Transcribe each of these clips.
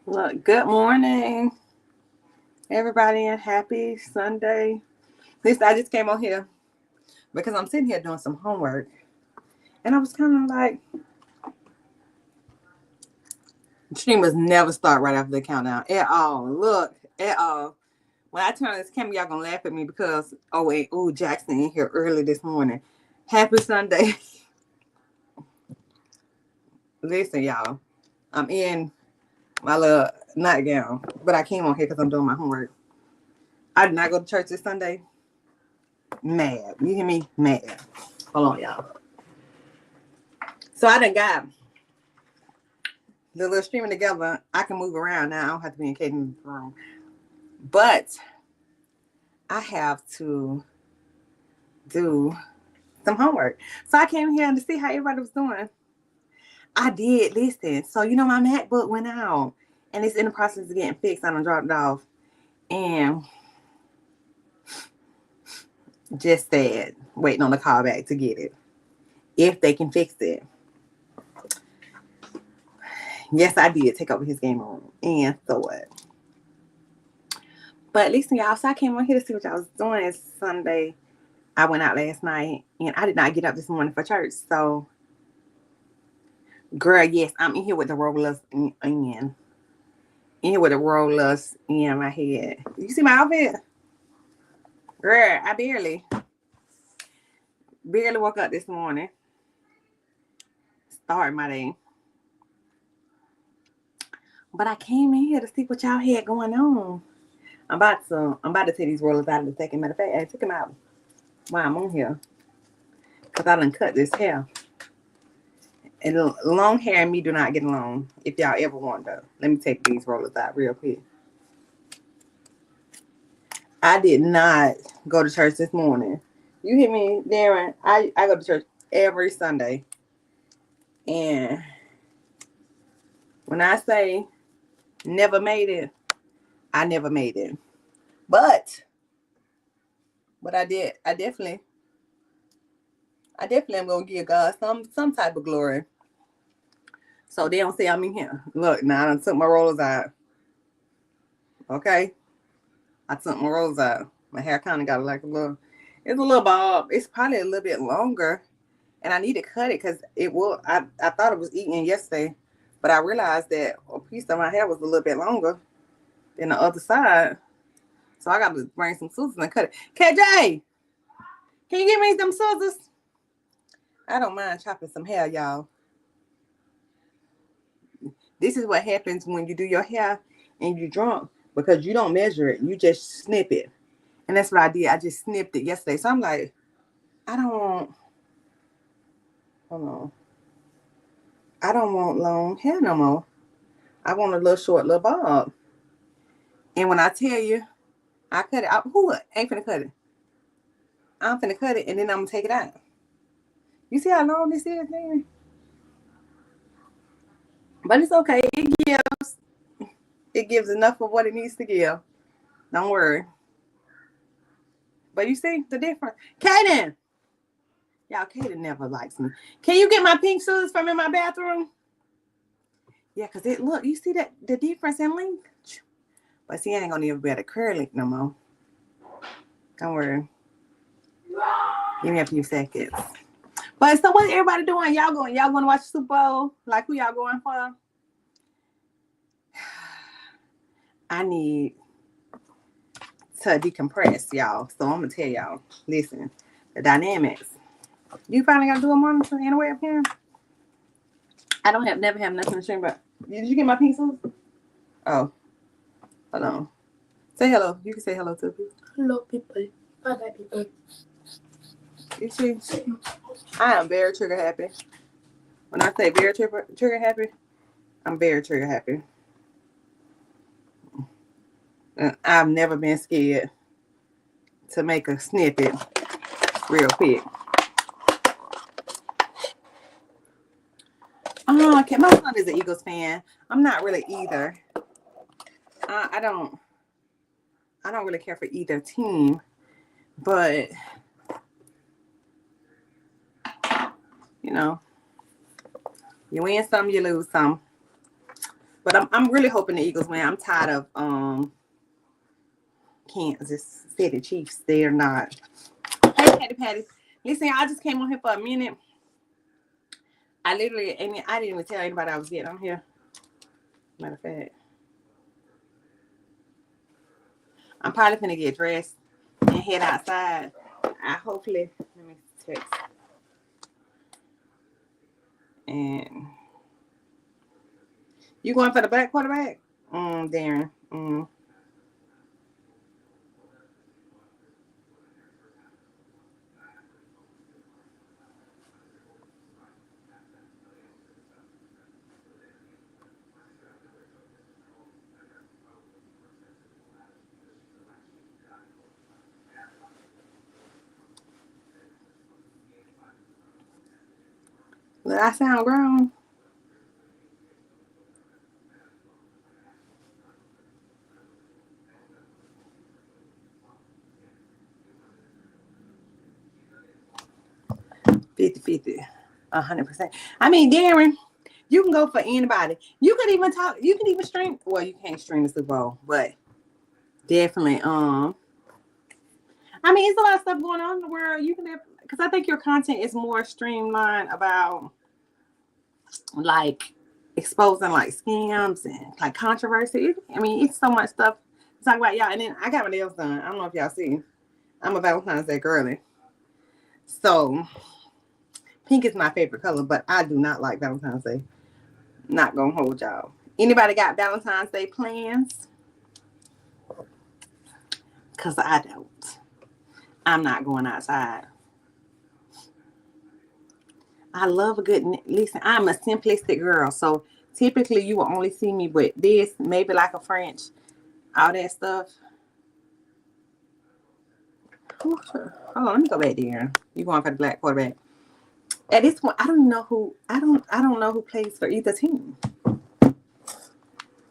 Look, good morning, everybody, and happy Sunday. This I just came on here because I'm sitting here doing some homework, and I was kind of like, streamers never start right after the countdown at all. Look, at all. When I turn on this camera, y'all gonna laugh at me because Jackson in here early this morning. Happy Sunday. Listen, y'all, I'm in my little nightgown, but I came on here because I'm doing my homework. I did not go to church this Sunday. Mad. You hear me? Mad. Hold on, y'all. So I done got the little streaming together. I can move around now. I don't have to be in Caden's room. But I have to do some homework. So I came here to see how everybody was doing. I did listen. So my MacBook went out and it's in the process of getting fixed. I done dropped it off. And just said, waiting on the call back to get it. If they can fix it. Yes, I did take over his game room. And so what? But listen, y'all, so I came on here to see what y'all was doing. It's Sunday. I went out last night, and I did not get up this morning for church. So, girl, yes, I'm in here with the rollers in here with the rollers in my head. You see my outfit? Girl, I barely woke up this morning. Started my day. But I came in here to see what y'all had going on. I'm about to take these rollers out of the second. Matter of fact, I took them out while I'm on here. Because I done cut this hair. And long hair and me do not get along. If y'all ever wonder. Let me take these rollers out real quick. I did not go to church this morning. You hear me, Darren? I go to church every Sunday. And when I say never made it, I never made it. But I did. I definitely am going to give God some type of glory. So they don't say I'm in here. Look, now I done took my rollers out. Okay? I took my rollers out. My hair kind of got like it's a little bob. It's probably a little bit longer. And I need to cut it because I thought it was eaten yesterday. But I realized that a piece of my hair was a little bit longer than the other side. So I got to bring some scissors and cut it. KJ, can you give me some scissors? I don't mind chopping some hair, y'all. This is what happens when you do your hair and you're drunk because you don't measure it. You just snip it. And that's what I did. I just snipped it yesterday. So I'm like, I don't want long hair no more. I want a little short little bob. And when I tell you, I cut it. Who ain't finna cut it? I'm finna cut it and then I'm gonna take it out. You see how long this is, man? But it's okay. It gives enough of what it needs to give. Don't worry. But you see the difference. Kaden! Y'all, Kaden never likes me. Can you get my pink shoes from in my bathroom? Yeah, because look, you see the difference in length? But see, I ain't gonna even be able to curl it no more. Don't worry. Give me a few seconds. But so what everybody doing? Y'all going to watch the Super Bowl? Like who y'all going for? I need to decompress, y'all. So I'm gonna tell y'all, listen, the dynamics. You finally gotta do a monitor and a webcam? I don't never have nothing to stream, but did you get my pieces? Oh. Hold on. Say hello. You can say hello to people. Hello, people. Bye-bye, people. You see? I am very trigger happy. When I say very trigger happy, I'm very trigger happy. I've never been scared to make a snippet real quick. Oh, okay. My son is an Eagles fan. I'm not really either. I don't really care for either team, but you win some, you lose some. But I'm really hoping the Eagles win. I'm tired of Kansas City Chiefs. They're not. Hey, Patty. Listen, I just came on here for a minute. I didn't even tell anybody I was getting on here. Matter of fact, I'm probably gonna get dressed and head outside. Hopefully, let me text. And you going for the black quarterback? Darren. Look, I sound grown. $50, 100%. I mean, Darren, you can go for anybody. You could even talk. You can even stream. Well, you can't stream the Super Bowl, but definitely. I mean, it's a lot of stuff going on in the world. You can, because I think your content is more streamlined about like exposing like scams and like controversy. I mean, it's so much stuff to talk about, y'all. And then I got my nails done. I don't know if y'all see. I'm a Valentine's Day girly, so pink is my favorite color, but I do not like Valentine's Day. Not gonna hold y'all. Anybody got Valentine's Day plans? Cause I don't. I'm not going outside. I love a good. Listen, I'm a simplistic girl, so typically you will only see me with this, maybe like a French, all that stuff. Hold on, let me go back there. You going for the black quarterback? At this point, I don't know who. I don't know who plays for either team.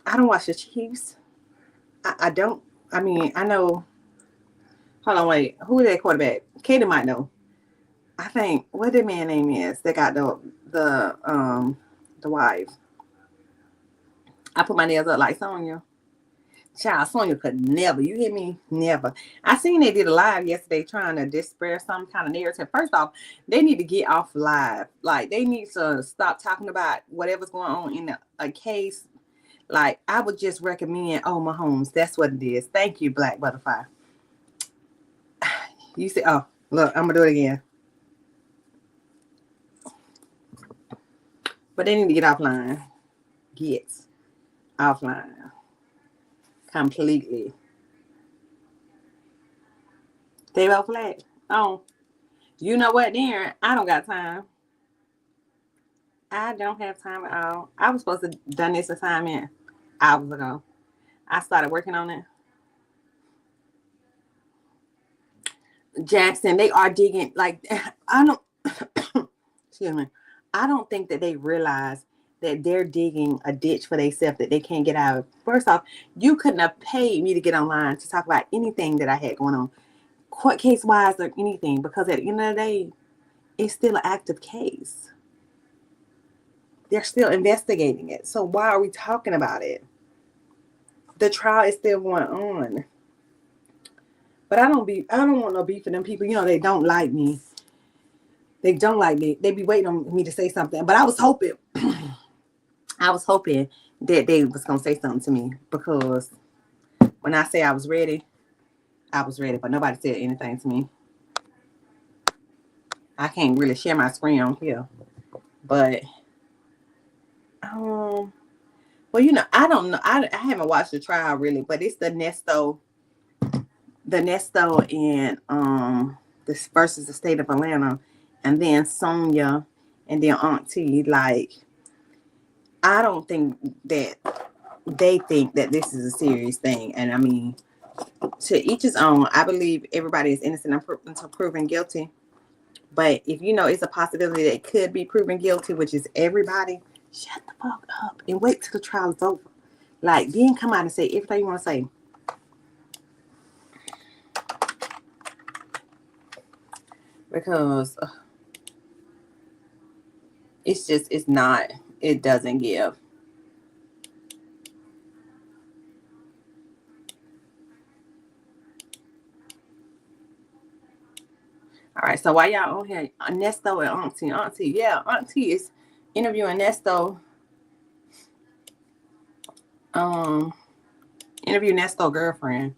I don't watch the Chiefs. I don't. I mean, I know. Hold on, wait. Who is that quarterback? Katie might know. I think what the man name is. They got the wife. I put my nails up like Sonya. Child, Sonya could never. You hear me? Never. I seen they did a live yesterday trying to disperse some kind of narrative. First off, they need to get off live. Like they need to stop talking about whatever's going on in a case. Like I would just recommend, Mahomes. That's what it is. Thank you, Black Butterfly. You see, look, I'm gonna do it again. But they need to get offline. Get offline. Completely. They both flat. Oh, you know what, Darren? I don't got time. I don't have time at all. I was supposed to done this assignment hours ago. I started working on it. Jackson, they are digging like I don't excuse me. I don't think that they realize that they're digging a ditch for themselves that they can't get out of. First off, you couldn't have paid me to get online to talk about anything that I had going on, court case wise or anything, because at the end of the day, it's still an active case. They're still investigating it. So why are we talking about it? The trial is still going on. But I don't want no beef for them people. You know, they don't like me. They don't like me. They be waiting on me to say something. But I was hoping that they was gonna say something to me, because when I say I was ready, but nobody said anything to me. I can't really share my screen on here. But well, you know, I don't know. I haven't watched the trial really, but it's the Nesto and this versus the state of Atlanta, and then Sonya, and then Auntie. Like, I don't think that they think that this is a serious thing. And I mean, to each his own. I believe everybody is innocent until proven guilty. But if you know it's a possibility that it could be proven guilty, which is everybody, shut the fuck up and wait till the trial is over. Like, then come out and say everything you want to say. Because it doesn't give. All right, so why y'all on here? Nesto and Auntie. Auntie, yeah, Auntie is interviewing Nesto. Interview Nesto girlfriend.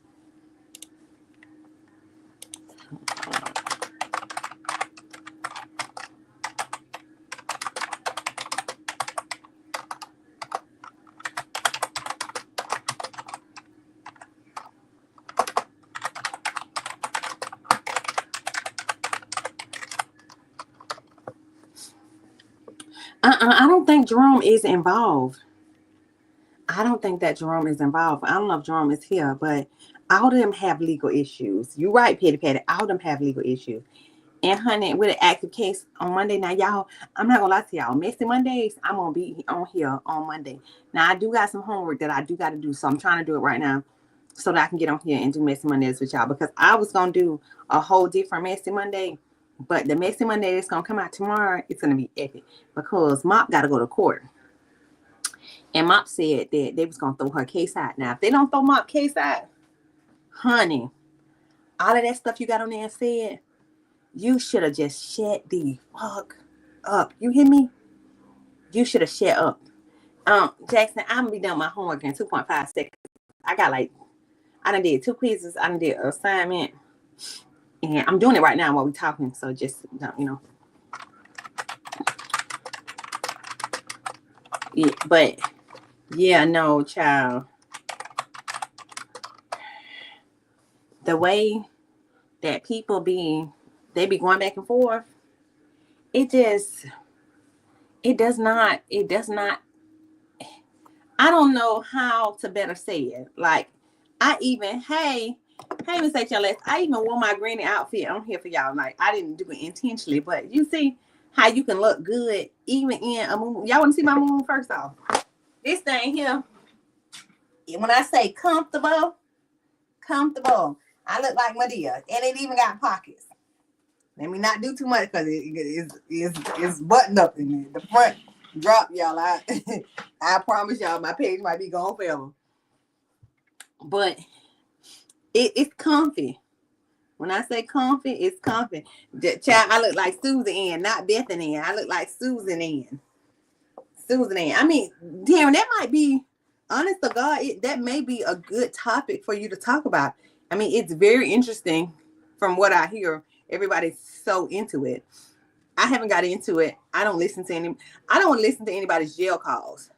I don't think Jerome is involved. I don't think that Jerome is involved. I don't know if Jerome is here, but all of them have legal issues. You're right, Petty Petty. All of them have legal issues. And honey, with an active case on Monday, now y'all, I'm not gonna lie to y'all. Messy Mondays, I'm gonna be on here on Monday. Now I do got some homework that I do got to do, so I'm trying to do it right now, so that I can get on here and do Messy Mondays with y'all. Because I was gonna do a whole different Messy Monday, but the Messy Monday that's gonna come out tomorrow, it's gonna be epic because Mop got to go to court. And Mop said that they was gonna throw her case out. Now, if they don't throw Mop case out, honey, all of that stuff you got on there and said, you should have just shut the fuck up. You hear me? You should have shut up. Jackson, I'm gonna be done my homework in 2.5 seconds. I done did 2 quizzes. I done did an assignment, and I'm doing it right now while we're talking. So just Yeah, but yeah, no, child. The way that people they be going back and forth, it does not, I don't know how to better say it. Like, hey, Miss HLS, I even wore my granny outfit on here for y'all. Like, I didn't do it intentionally, but you see how you can look good even in a moo. Y'all want to see my moo first off? This thing here, when I say comfortable, I look like Madea, and it even got pockets. Let me not do too much because it's buttoned up in there. The front drop, y'all. I promise y'all my page might be gone forever. But it's comfy. When I say comfy, it's comfy. Child, I look like Susan Ann, not Bethany Ann. I look like Susan Ann. I mean, damn, that might be, honest to God, that may be a good topic for you to talk about. I mean, it's very interesting from what I hear. Everybody's so into it. I haven't got into it. I don't want to listen to anybody's jail calls.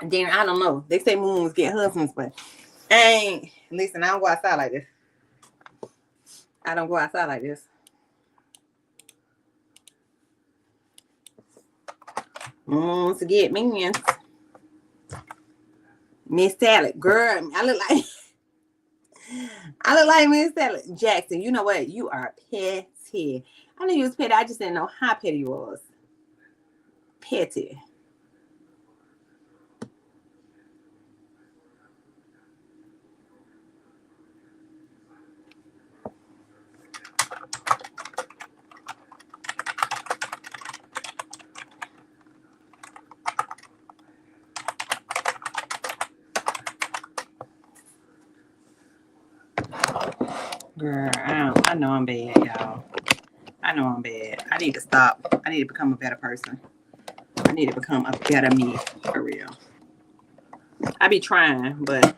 And then I don't know. They say moons get husbands, but listen, I don't go outside like this. Moons get minions. Miss Salad, girl, I look like Miss Salad. Jackson, you know what? You are petty. I knew you was petty. I just didn't know how petty you was. Petty. Girl, I know I'm bad, y'all. I know I'm bad. I need to stop. I need to become a better person. I need to become a better me, for real. I be trying, but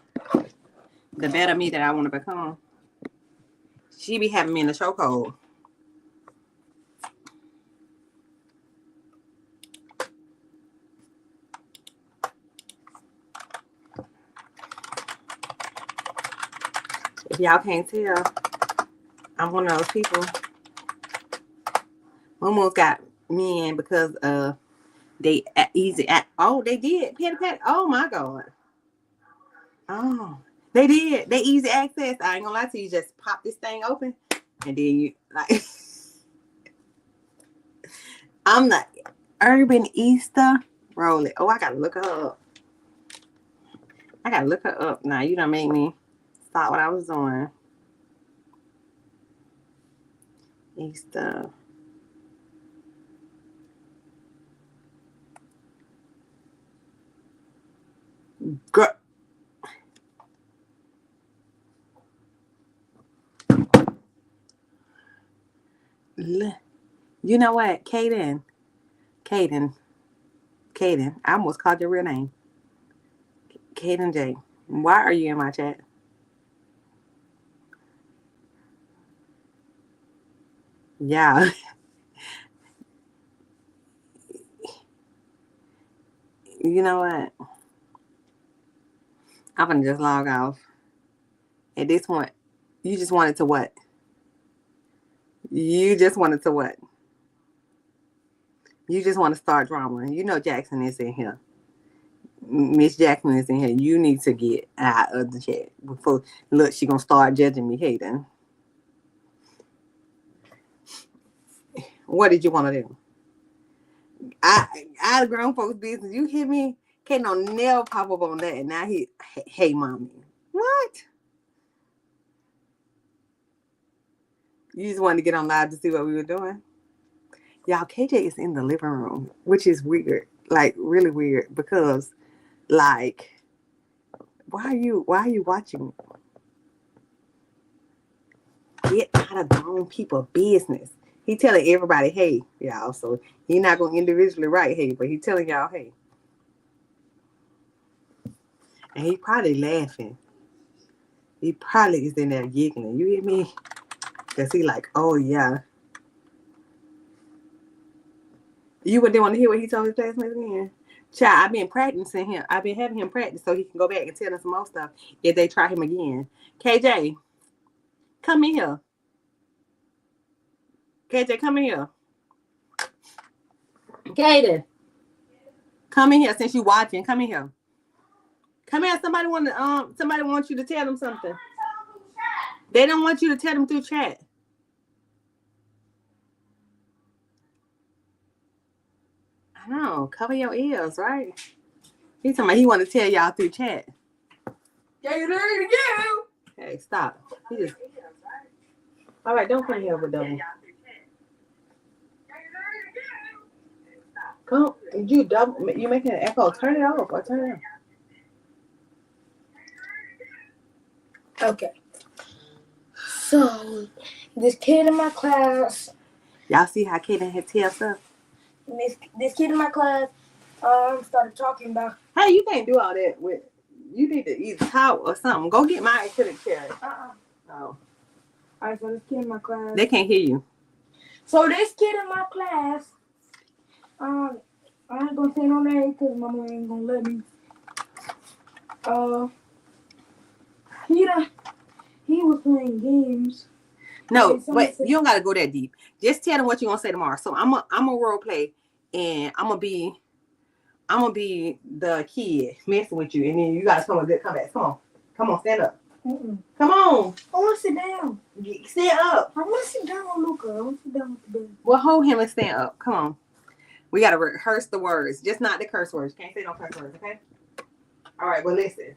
the better me that I want to become, she be having me in the chokehold. If y'all can't tell, I'm one of those people. Almost got me in because they easy. They did. Petty. Oh my God. Oh, they did. They easy access. I ain't gonna lie to you. Just pop this thing open, and then you like. I'm the Urban Easter roll it. Oh, I gotta look her up. Now you done make me stop what I was doing. Easter. Girl. You know what? Kaden. I almost called your real name. Kaden J. Why are you in my chat? Yeah. You know what? I'm gonna just log off. At this point, you just wanted to what? You just wanted to what? You just want to start drama. You know Jackson is in here. Miss Jackson is in here. You need to get out of the chat before. Look, she gonna start judging me, Hayden. What did you want to do? I grown folks' business. You hear me? Can't no nail pop up on that. And now hey, mommy. What? You just wanted to get on live to see what we were doing? Y'all, KJ is in the living room, which is weird. Like, really weird. Because, like, why are you watching? Get out of grown people business. He telling everybody, hey, y'all. So he not gonna individually write, hey, but he telling y'all, hey. And he probably laughing. He probably is in there giggling. You hear me? Because he like, oh, yeah. You wouldn't want to hear what he told his classmates again? Child, I've been practicing him. I've been having him practice so he can go back and tell us some more stuff if they try him again. KJ, come in here. KJ, come in here. Kaden, come in here since you watching. Come in here. Come here. Somebody wants you to tell them something. They don't want you to tell them through chat. I know. Cover your ears, right? He's talking about he want to tell y'all through chat. Yeah, you're ready to go. Hey, stop. All right, don't come here with them. Come, you making an echo. Turn it off or turn it on. Okay. So, this kid in my class. Y'all see how Kaden had tell stuff? This kid in my class started talking about. Hey, you can't do all that with. You need to either talk or something. Go get my acrylic chair. Oh. All right, so this kid in my class. They can't hear you. So this kid in my class, I ain't gonna say no name because my mom ain't gonna let me. He was playing games. No, but you don't gotta go that deep. Just tell them what you're gonna say tomorrow. So I'm a role play, and I'm gonna be the kid messing with you, and then you guys come back. Come on, stand up. Mm-mm. Come on. I want to sit down. Stand up. I want to sit down, Luca. I want to sit down with the baby. Well, hold him and stand up. Come on. We gotta rehearse the words, just not the curse words. Can't say no curse words, okay? All right. Well, listen.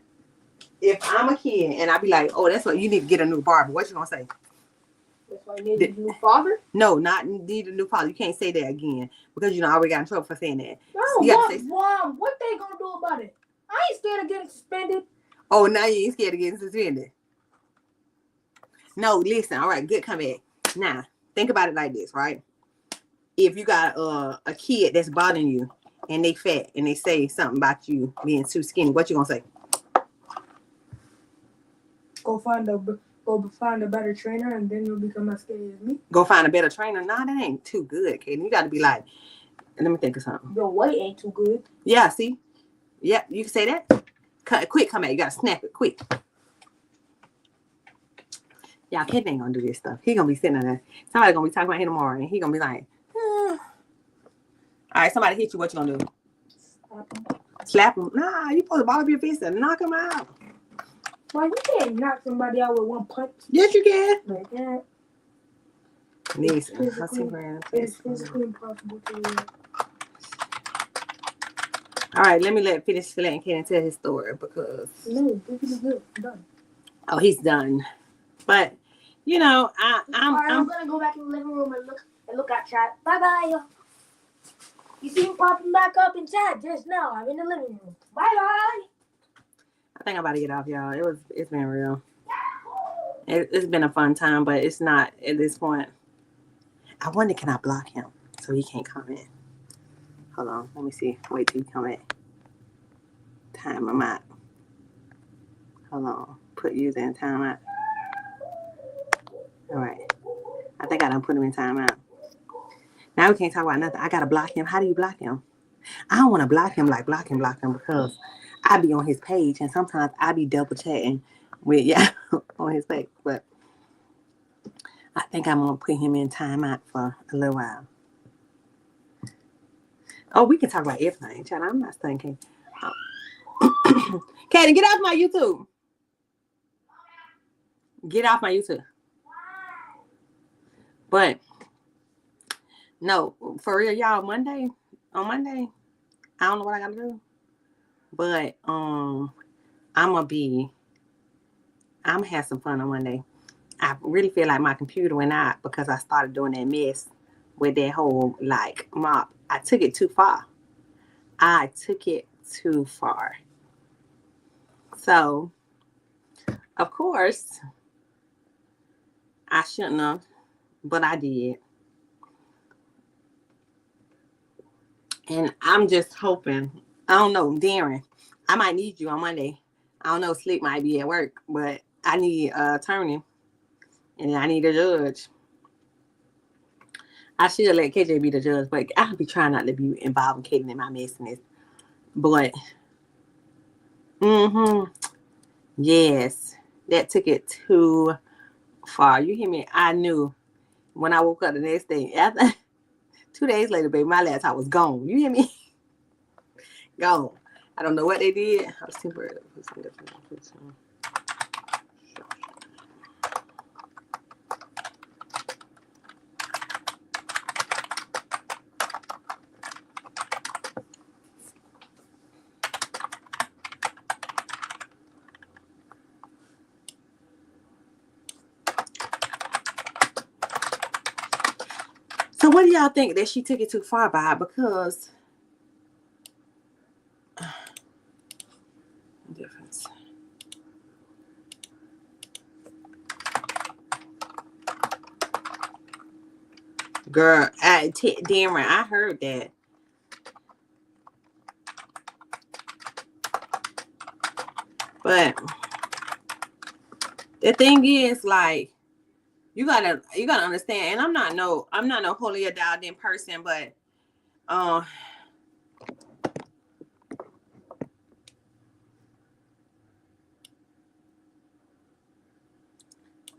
If I'm a kid and I be like, oh, that's what you need to get a new Barbie. What you gonna say? That's why you need a new father? No, not need a new father. You can't say that again because I already got in trouble for saying that. No, Mom, what they gonna do about it? I ain't scared of getting suspended. Oh, now you ain't scared of getting suspended. No, listen. All right, good comeback. Now, think about it like this, right? If you got a kid that's bothering you and they fat and they say something about you being too skinny, what you gonna say? Go find a better trainer and then you'll become as skinny as me. Go find a better trainer? Nah, that ain't too good, Kaden. You got to be like, let me think of something. Your weight ain't too good. Yeah, see? Yeah, you can say that. Quick, come out. You got to snap it, quick. Y'all, Kaden ain't going to do this stuff. He going to be sitting there. Somebody going to be talking about him tomorrow, and he going to be like, All right, somebody hit you. What you going to do? Slap him. Nah, you supposed to ball up your fist and knock him out. Well, you can't knock somebody out with one punch. Yes, you can. Like that. Listen, it's physically impossible to do. All right, let me finish letting Kaden tell his story because. No, this is good. I'm done. Oh, he's done. But I'm gonna go back in the living room and look at chat. Bye bye. You see me popping back up in chat just now. I'm in the living room. Bye bye. I think I'm about to get off, y'all. It's been real. It's been a fun time, but it's not at this point. I wonder, can I block him so he can't comment? Hold on. Let me see. Wait till he comment. Time him out. Hold on. Put user in timeout. All right. I think I done put him in timeout. Now we can't talk about nothing. I got to block him. How do you block him? I don't want to block him block him because I be on his page and sometimes I be double chatting with on his page. But I think I'm going to put him in timeout for a little while. Oh, we can talk about everything, child. I'm not thinking. Katie, get off my YouTube. Get off my YouTube. But no, for real, y'all, on Monday, I don't know what I gotta do. But I'm gonna have some fun on Monday. I really feel like my computer went out because I started doing that mess with that whole like mop. I took it too far. So, of course, I shouldn't have, but I did. And I'm just hoping, I don't know, Darren, I might need you on Monday. I don't know, Slick might be at work, but I need an attorney and I need a judge. I should let KJ be the judge, but I'll be trying not to be involved in my messiness. But, yes, that took it too far. You hear me? I knew when I woke up the next day, after 2 days later, baby, my laptop was gone. You hear me? Gone. I don't know what they did. I was temporarily. So what do y'all think that she took it too far by? Because difference. Girl, Darren, I heard that. But the thing is, like, you gotta understand, and I'm not no holier dialed in person, but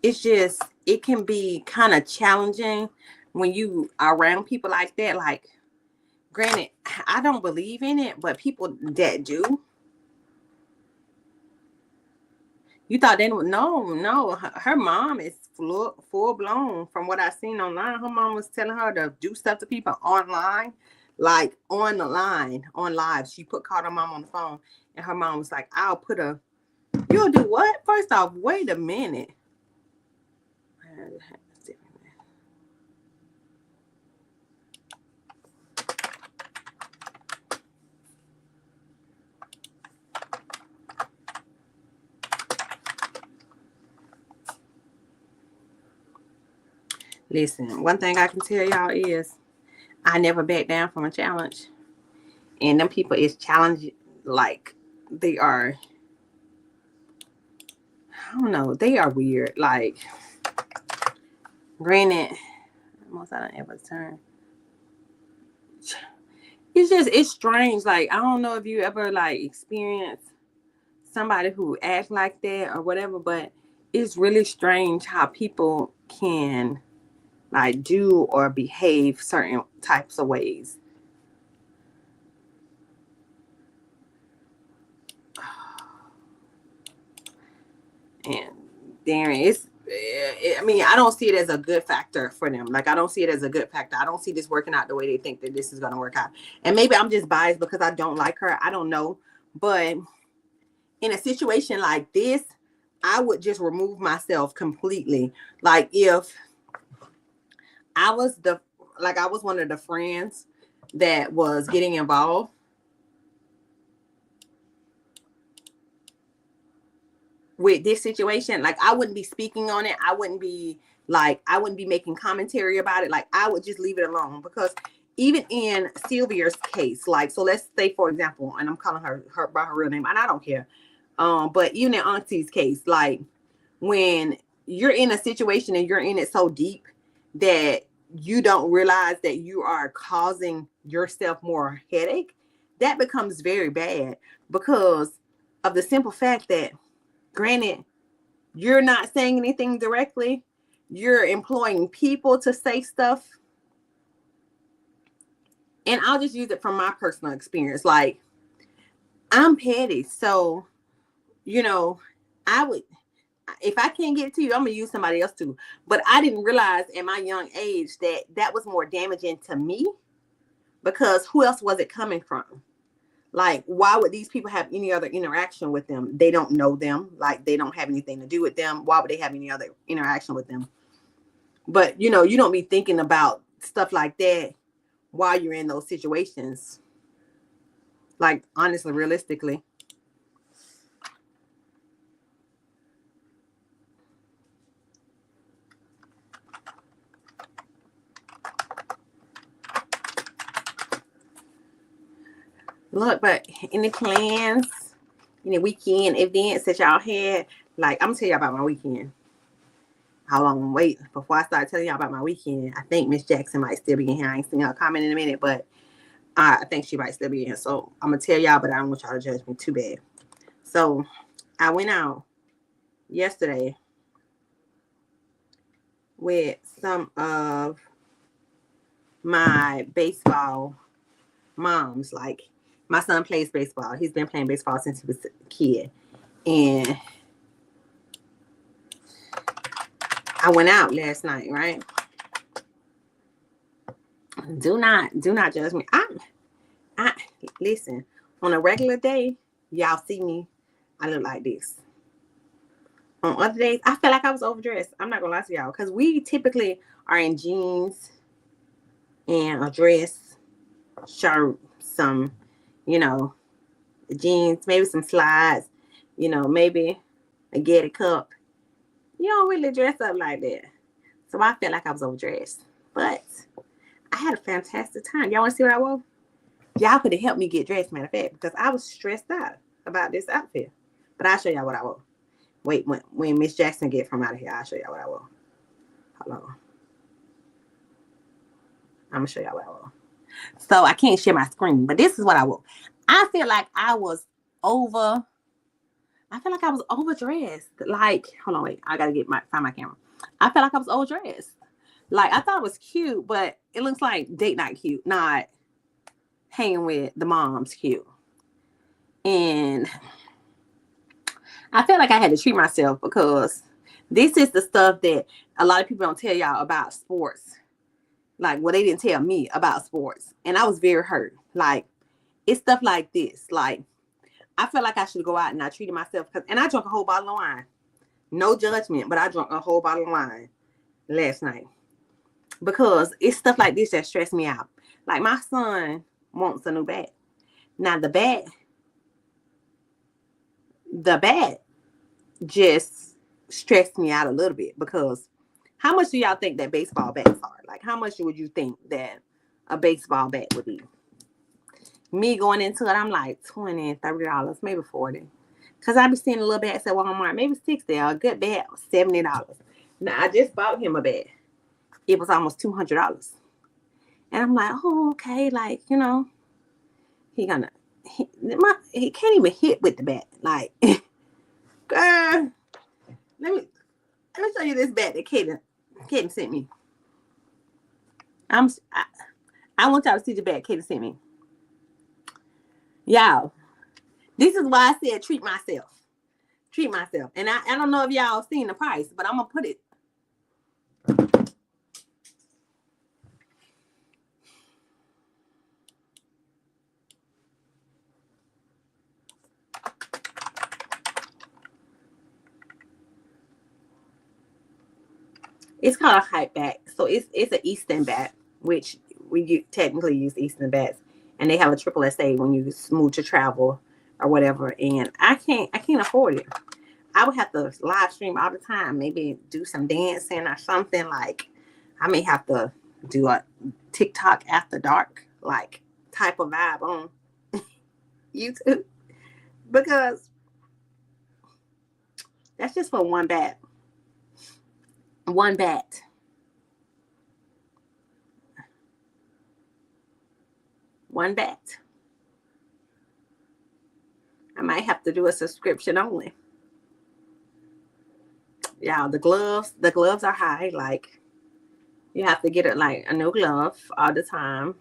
it's just, it can be kind of challenging when you are around people like that. Like, granted, I don't believe in it, but people that do, you thought they would. No, her mom is full blown. From what I seen online, her mom was telling her to do stuff to people online, like on the line, on live. She called her mom on the phone, and her mom was like, you'll do what? First off, wait a minute. Listen, one thing I can tell y'all is I never back down from a challenge. And them people is challenging, like, they are, I don't know, they are weird. Like, granted, most I don't ever turn. It's strange. Like, I don't know if you ever, like, experience somebody who acts like that or whatever, but it's really strange how people can, like, do or behave certain types of ways. And Darren, I mean, I don't see it as a good factor for them. Like, I don't see it as a good factor. I don't see this working out the way they think that this is going to work out. And maybe I'm just biased because I don't like her. I don't know. But in a situation like this, I would just remove myself completely. Like, if I was one of the friends that was getting involved, with this situation. Like, I wouldn't be speaking on it. I wouldn't be making commentary about it. Like, I would just leave it alone, because even in Sylvia's case, like, so let's say, for example, and I'm calling her by her real name, and I don't care. But even in Auntie's case, like, when you're in a situation and you're in it so deep that you don't realize that you are causing yourself more headache, that becomes very bad, because of the simple fact that, granted, you're not saying anything directly, you're employing people to say stuff. And I'll just use it from my personal experience. Like, I'm petty. So, you know, I would, if I can't get it to you, I'm going to use somebody else too. But I didn't realize at my young age that that was more damaging to me, because who else was it coming from? Like, why would these people have any other interaction with them? They don't know them. Like, they don't have anything to do with them. Why would they have any other interaction with them? But, you know, you don't be thinking about stuff like that while you're in those situations. Like, honestly, realistically. Look, but any plans, any weekend events that y'all had? Like, I'm gonna tell y'all about my weekend. Hold on, wait. Before I start telling y'all about my weekend, I think Miss Jackson might still be in here. I ain't seen her comment in a minute, but I think she might still be in here. So I'm gonna tell y'all, but I don't want y'all to judge me too bad. So I went out yesterday with some of my baseball moms. Like, my son plays baseball. He's been playing baseball since he was a kid. And I went out last night, right? Do not judge me. I listen, on a regular day, y'all see me, I look like this. On other days, I feel like I was overdressed. I'm not gonna lie to y'all, because we typically are in jeans and a dress, shirt, some, you know, jeans, maybe some slides, you know, maybe a Getty cup. You don't really dress up like that. So I felt like I was overdressed. But I had a fantastic time. Y'all want to see what I wore? Y'all could have helped me get dressed, matter of fact, because I was stressed out about this outfit. But I'll show y'all what I wore. Wait, when Miss Jackson get from out of here, I'll show y'all what I wore. Hold on. I'm going to show y'all what I wore. So I can't share my screen, but this is what I wore. I feel like I was overdressed. Like, hold on, wait. I got to find my camera. I felt like I was overdressed. Like, I thought it was cute, but it looks like date night cute, not hanging with the moms cute. And I felt like I had to treat myself, because this is the stuff that a lot of people don't tell y'all about sports. Like, well, they didn't tell me about sports. And I was very hurt. Like, it's stuff like this. Like, I felt like I should go out and I treated myself. And I drank a whole bottle of wine. No judgment, but I drank a whole bottle of wine last night. Because it's stuff like this that stress me out. Like, my son wants a new bat. Now, the bat just stressed me out a little bit, because how much do y'all think that baseball bats are? Like, how much would you think that a baseball bat would be? Me going into it, I'm like $20, $30, maybe $40. Because I be seeing a little bats at Walmart, maybe $60. A good bat was $70. Now, I just bought him a bat. It was almost $200. And I'm like, oh, okay, like, you know, he can't even hit with the bat. Like, girl, let me show you this bat that Kaden sent me. I want y'all to see the bat Kaden sent me. Y'all, this is why I said treat myself. And I don't know if y'all seen the price, but I'm gonna put it. It's called a hype bat. So it's an Easton bat, which we technically use Easton bats, and they have a triple SA when you move to travel or whatever. And I can't afford it. I would have to live stream all the time. Maybe do some dancing or something. Like I may have to do a TikTok after dark like type of vibe on YouTube because that's just for one bat. One bat. One bat. I might have to do a subscription only. Yeah, the gloves are high. Like you have to get it like a new glove all the time.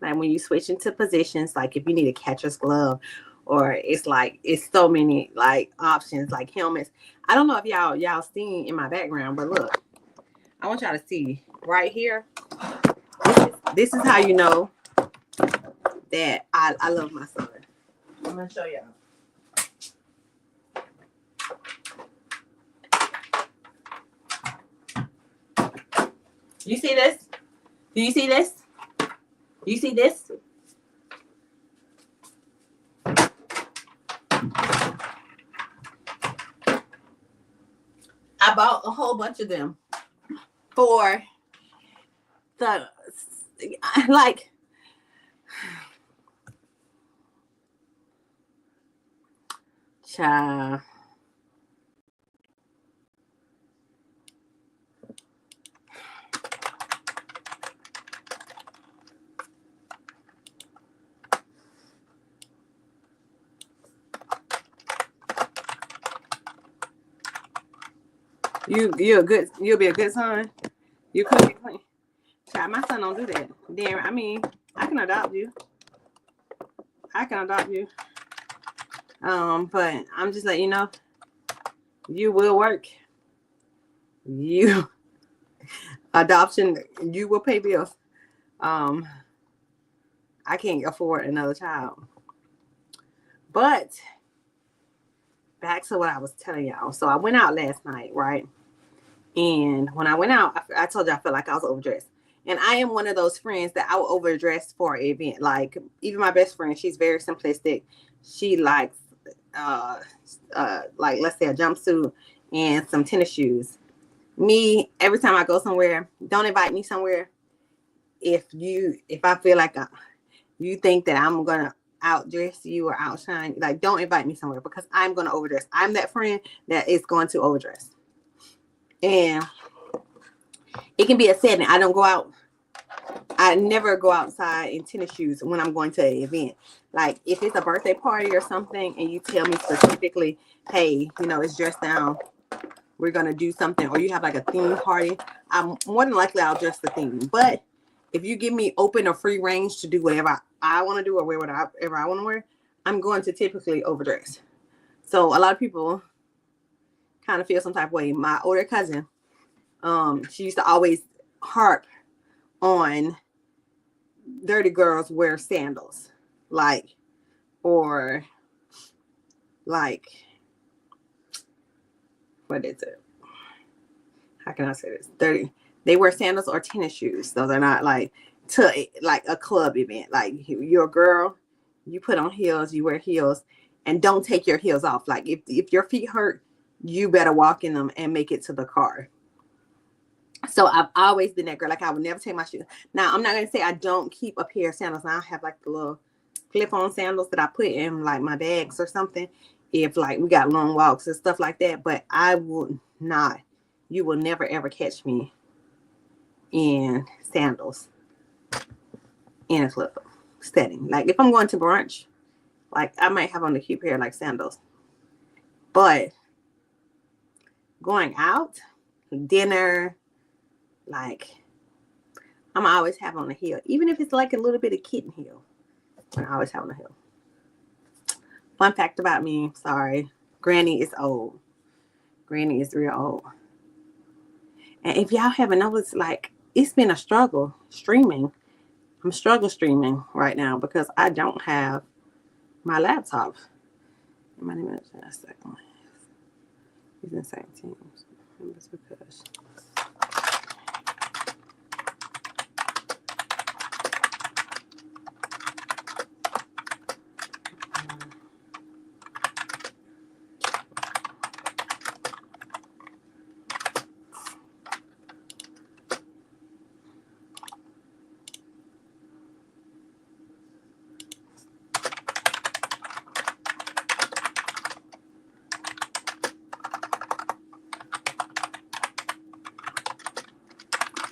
Like when you switch into positions, like if you need a catcher's glove, or it's like it's so many like options, like helmets. I don't know if y'all seen in my background, but look, I want y'all to see right here. This is how you know that I love my son. I'm gonna show y'all. You see this? Do you see this? You see this? I bought a whole bunch of them for the like child. You'll be a good son. You could be clean. Child, my son don't do that. Then I mean, I can adopt you. But I'm just letting you know, you will work. You adoption, you will pay bills. I can't afford another child. But back to what I was telling y'all. So I went out last night, right? And when I went out, I told you I felt like I was overdressed. And I am one of those friends that I will overdress for an event. Like even my best friend, she's very simplistic. She likes like let's say a jumpsuit and some tennis shoes. Me, every time I go somewhere, don't invite me somewhere if I feel like you think that I'm gonna outdress you or outshine, like don't invite me somewhere because I'm gonna overdress. I'm that friend that is going to overdress. And it can be a setting. I don't go out. I never go outside in tennis shoes when I'm going to an event. Like if it's a birthday party or something and you tell me specifically, hey, it's dressed down, we're going to do something, or you have like a theme party, I'm more than likely I'll dress the theme. But if you give me open or free range to do whatever I want to do or wear whatever I want to wear, I'm going to typically overdress. So a lot of people kind of feel some type of way. My older cousin, she used to always harp on dirty girls wear sandals, or what is it? How can I say this? Dirty. They wear sandals or tennis shoes. Those are not like a club event. Like you're a girl, you put on heels, you wear heels, and don't take your heels off. Like if your feet hurt, you better walk in them and make it to the car. So I've always been that girl. Like I would never take my shoes. Now I'm not gonna say I don't keep a pair of sandals. Now I have like the little clip-on sandals that I put in like my bags or something. If like we got long walks and stuff like that. But I will not. You will never ever catch me in sandals in a club setting. Like if I'm going to brunch, like I might have on a cute pair like sandals. But going out, dinner, like I'm always have on a heel, even if it's like a little bit of kitten heel. I always have on a heel. Fun fact about me, sorry, Granny is old. Granny is real old. And if y'all haven't noticed, like it's been a struggle streaming. I'm struggle streaming right now because I don't have my laptop. My name is a second. He's in the same team. It's because.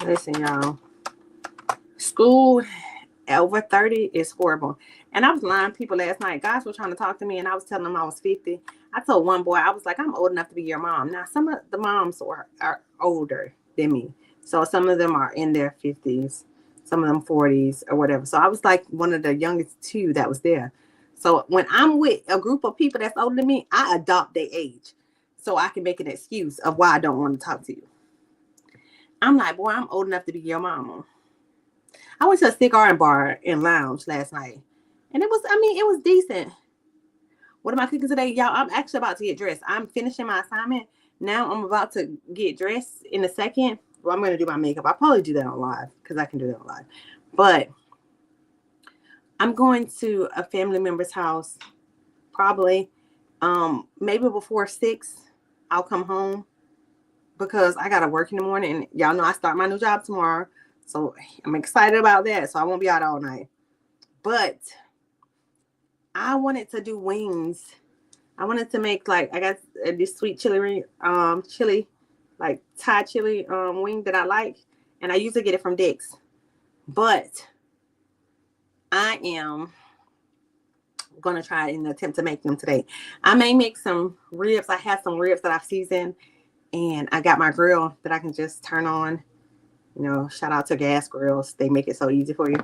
Listen, y'all. School over 30 is horrible. And I was lying to people last night. Guys were trying to talk to me, and I was telling them I was 50. I told one boy, I was like, I'm old enough to be your mom. Now, some of the moms are older than me. So some of them are in their 50s, some of them 40s or whatever. So I was like one of the youngest two that was there. So when I'm with a group of people that's older than me, I adopt their age so I can make an excuse of why I don't want to talk to you. I'm like, boy, I'm old enough to be your mama. I went to a cigar bar and lounge last night. And it was decent. What am I cooking today? Y'all, I'm actually about to get dressed. I'm finishing my assignment. Now I'm about to get dressed in a second. Well, I'm going to do my makeup. I'll probably do that on live because I can do that on live. But I'm going to a family member's house probably maybe before 6. I'll come home because I got to work in the morning. And y'all know I start my new job tomorrow. So I'm excited about that. So I won't be out all night. But I wanted to do wings. I wanted to make I got this sweet chili, like Thai chili wing that I like, and I usually get it from Dick's. But I am gonna try and attempt to make them today. I may make some ribs. I have some ribs that I've seasoned, and I got my grill that I can just turn on. You know, shout out to gas grills. They make it so easy for you.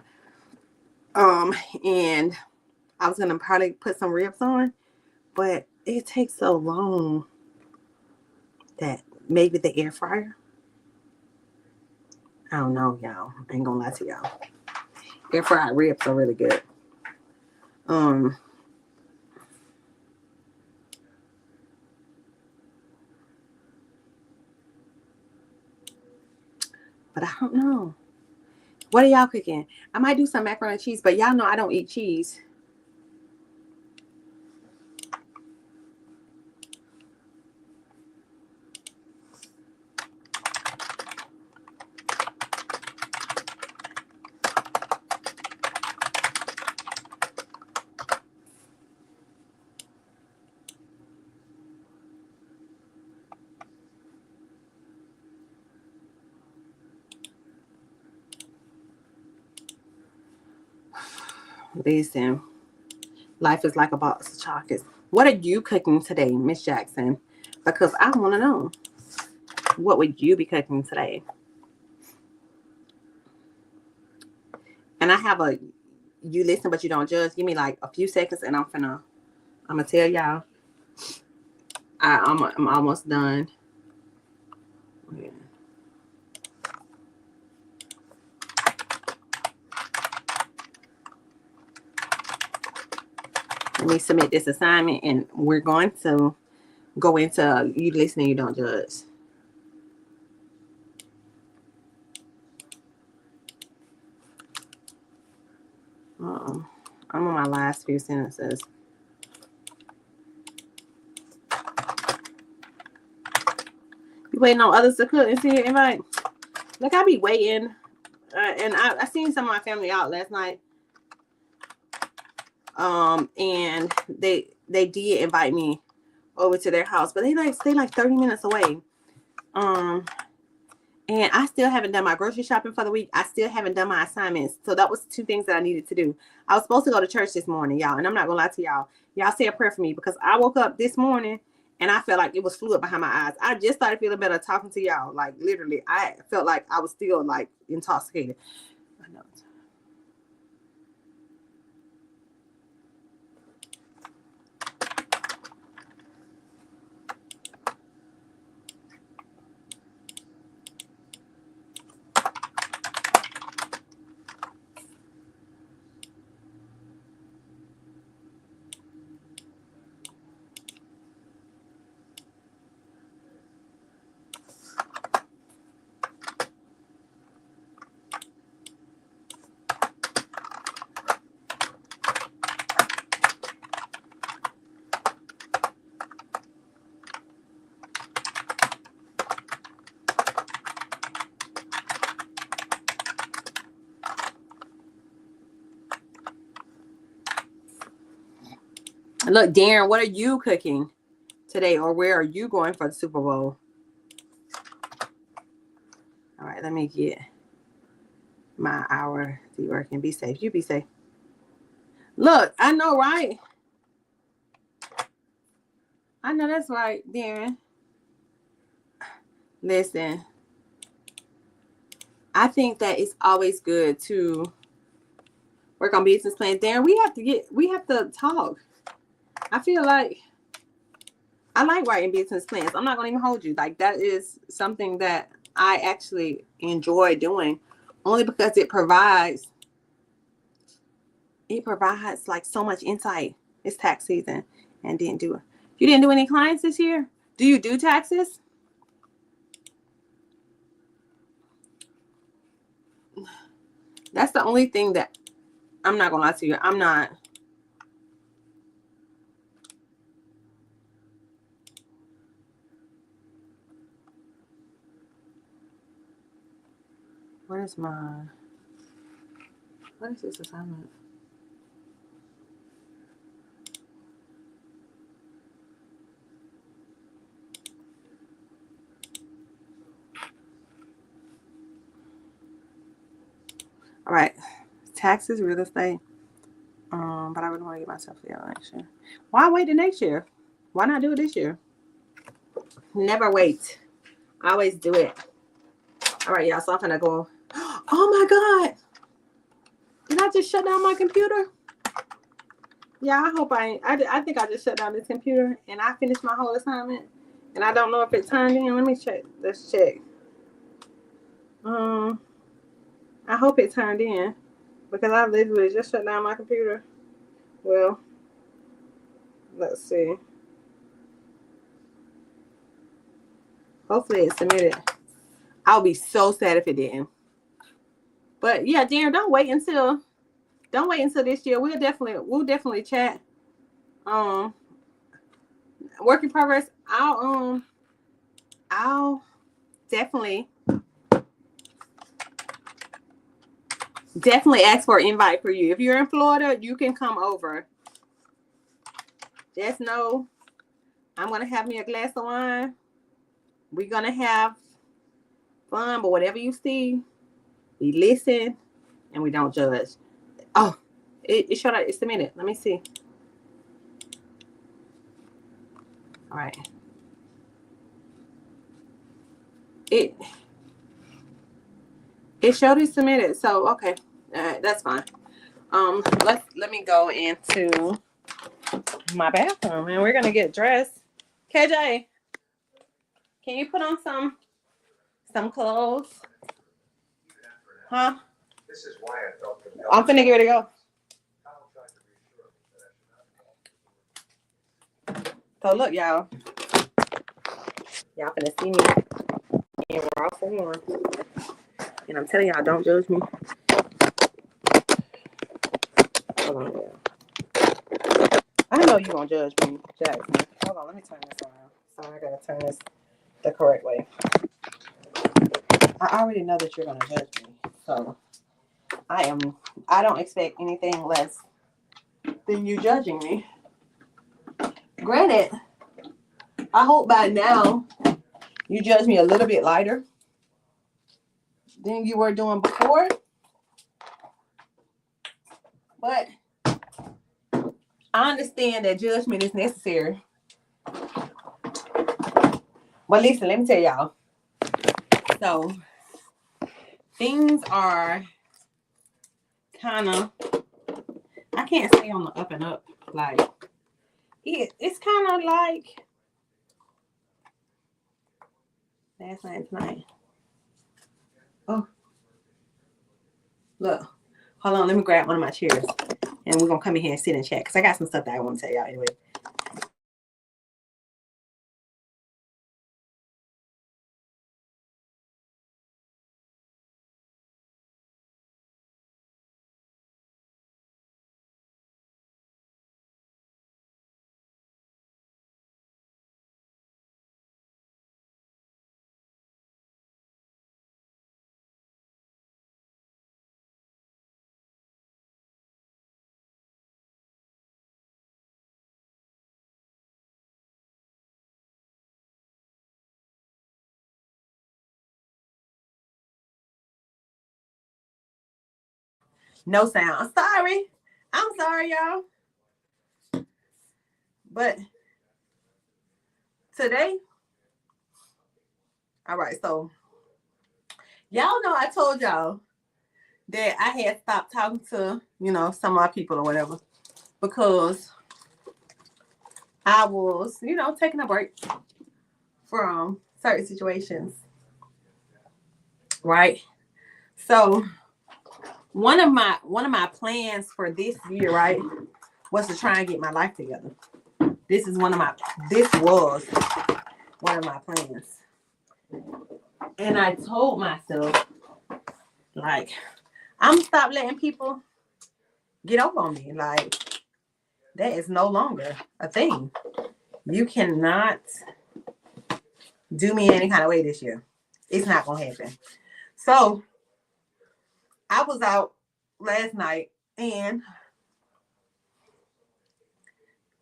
And I was gonna probably put some ribs on, but it takes so long that maybe the air fryer. I don't know, y'all. I ain't gonna lie to y'all. Air fried ribs are really good. But I don't know. What are y'all cooking? I might do some macaroni and cheese, but y'all know I don't eat cheese. Listen, life is like a box of chocolates. What are you cooking today, Miss Jackson? Because I want to know. What would you be cooking today? And I have a you listen but you don't judge. Give me like a few seconds and I'm gonna tell y'all. I'm almost done. Yeah. Let me submit this assignment and we're going to go into you listen and you don't judge. I'm on my last few sentences. You waiting on others to cook and see your invite? Like I be waiting, and I seen some of my family out last night. And they did invite me over to their house, but they stay 30 minutes away. And I still haven't done my grocery shopping for the week. I still haven't done my assignments. So that was 2 things that I needed to do. I was supposed to go to church this morning, y'all. And I'm not going to lie to y'all. Y'all say a prayer for me because I woke up this morning and I felt like it was fluid behind my eyes. I just started feeling better talking to y'all. Like literally, I felt like I was still intoxicated. I know. Look, Darren, what are you cooking today, or where are you going for the Super Bowl? All right, let me get my hour to working. Be safe. You be safe. Look, I know, right? I know that's right, Darren. Listen, I think that it's always good to work on business plans. Darren, we have to talk. I feel like I like writing business plans. I'm not gonna even hold you. Like that is something that I actually enjoy doing, only because it provides like so much insight. It's tax season and you didn't do any clients this year? Do you do taxes? That's the only thing that I'm not gonna lie to you. I'm not. What is this assignment? All right, taxes, real estate. But I really want to get myself together next year. Why wait the next year? Why not do it this year? Never wait. Always do it. All right, y'all. So I'm gonna go. Oh my God! Did I just shut down my computer? Yeah, I hope I think I just shut down this computer and I finished my whole assignment. And I don't know if it turned in. Let me check. Let's check. I hope it turned in because I literally just shut down my computer. Well, let's see. Hopefully it's submitted. I'll be so sad if it didn't. But yeah, Darren, don't wait until this year. We'll definitely chat. Work in progress. I'll definitely ask for an invite for you. If you're in Florida, you can come over. Just know I'm gonna have me a glass of wine. We're gonna have fun, but whatever you see, we listen and we don't judge. Oh, it showed up. It's a minute. Let me see. All right. It showed it submitted. So okay, that's fine. Let me go into my bathroom and we're gonna get dressed. KJ, can you put on some clothes? Huh? This is why I felt I'm finna get ready to go. So look, y'all finna see me in raw form. And I'm telling y'all, don't judge me. Hold on, y'all. I know you gonna judge me, Jackson. Hold on, let me turn this around. Sorry, I gotta turn this the correct way. I already know that you're gonna judge me, so I don't expect anything less than you judging me. Granted, I hope by now you judge me a little bit lighter than you were doing before. But I understand that judgment is necessary. But listen, let me tell y'all. So things are kind of, I can't say on the up and up. Like it's kind of like last night tonight. Oh, look. Hold on, let me grab one of my chairs. And we're going to come in here and sit and chat. Because I got some stuff that I want to tell y'all anyway. No sound. I'm sorry, y'all. But today, all right, so y'all know I told y'all that I had stopped talking to, some of my people or whatever, because I was, taking a break from certain situations, right? So one of my plans for this year, right, was to try and get my life together. This was one of my plans. And I told myself, like, I'm gonna stop letting people get over on me. Like, that is no longer a thing. You cannot do me any kind of way this year. It's not gonna happen. So I was out last night and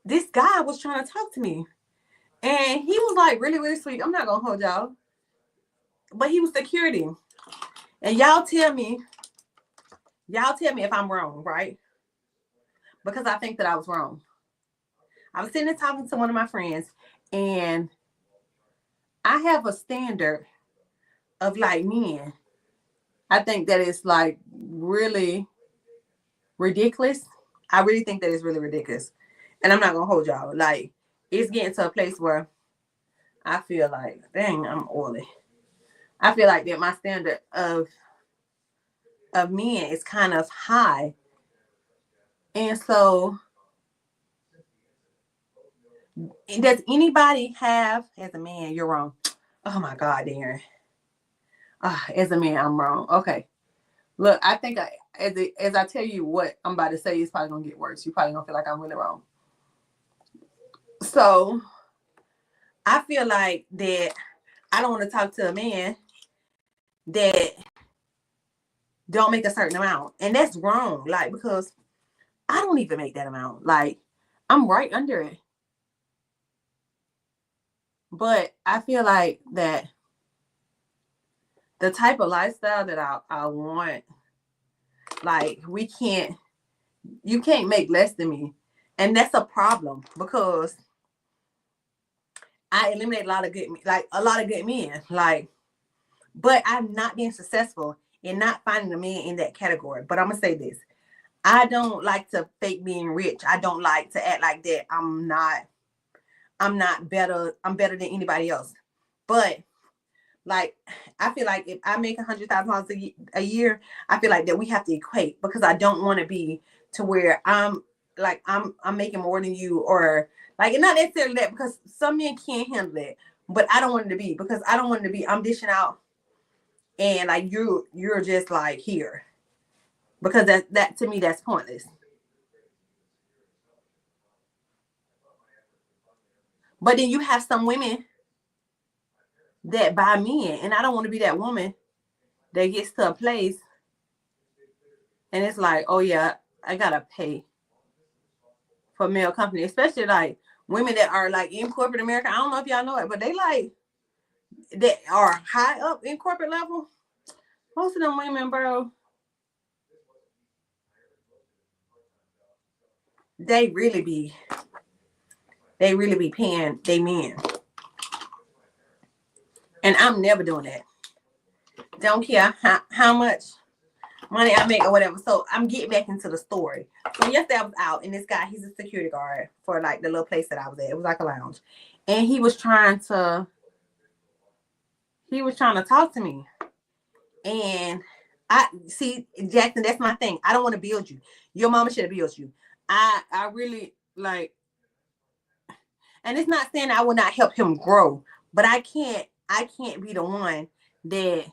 this guy was trying to talk to me. And he was like really, really sweet. I'm not gonna hold y'all. But he was security. And y'all tell me if I'm wrong, right? Because I think that I was wrong. I was sitting there talking to one of my friends, and I have a standard of like men. I think that it's like really ridiculous. I really think that it's really ridiculous. And I'm not gonna hold y'all. Like, it's getting to a place where I feel like, dang, I'm oily. I feel like that my standard of men is kind of high. And so, does anybody have, as a man, you're wrong. Oh my God, Darren. As a man, I'm wrong. Okay. Look, I think as I tell you what I'm about to say, it's probably going to get worse. You're probably going to feel like I'm really wrong. So, I feel like that I don't want to talk to a man that don't make a certain amount. And that's wrong. Like, because I don't even make that amount. Like, I'm right under it. But I feel like that the type of lifestyle that I want, like, you can't make less than me. And that's a problem because I eliminate a lot of good men. Like, but I'm not being successful in not finding a man in that category. But I'm gonna say this. I don't like to fake being rich. I don't like to act like that. I'm not better. I'm better than anybody else. But like, I feel like if I make $100,000 a year, I feel like that we have to equate, because I don't want to be to where I'm making more than you, or like, not necessarily that, because some men can't handle that. But I don't want it to be, because I don't want it to be I'm dishing out and like you're just like here, because that to me, that's pointless. But then you have some women that buy men, and I don't want to be that woman that gets to a place and it's like, oh yeah, I gotta pay for male company, especially like women that are like in corporate America. I don't know if y'all know it, but they like that are high up in corporate level. Most of them women, bro, they really be paying they men. And I'm never doing that. Don't care how much money I make or whatever. So I'm getting back into the story. So yesterday I was out, and this guy, he's a security guard for like the little place that I was at. It was like a lounge. And he was trying to talk to me. And I see, Jackson, that's my thing. I don't want to build you. Your mama should have built you. I really like, and it's not saying I will not help him grow, but I can't be the one that,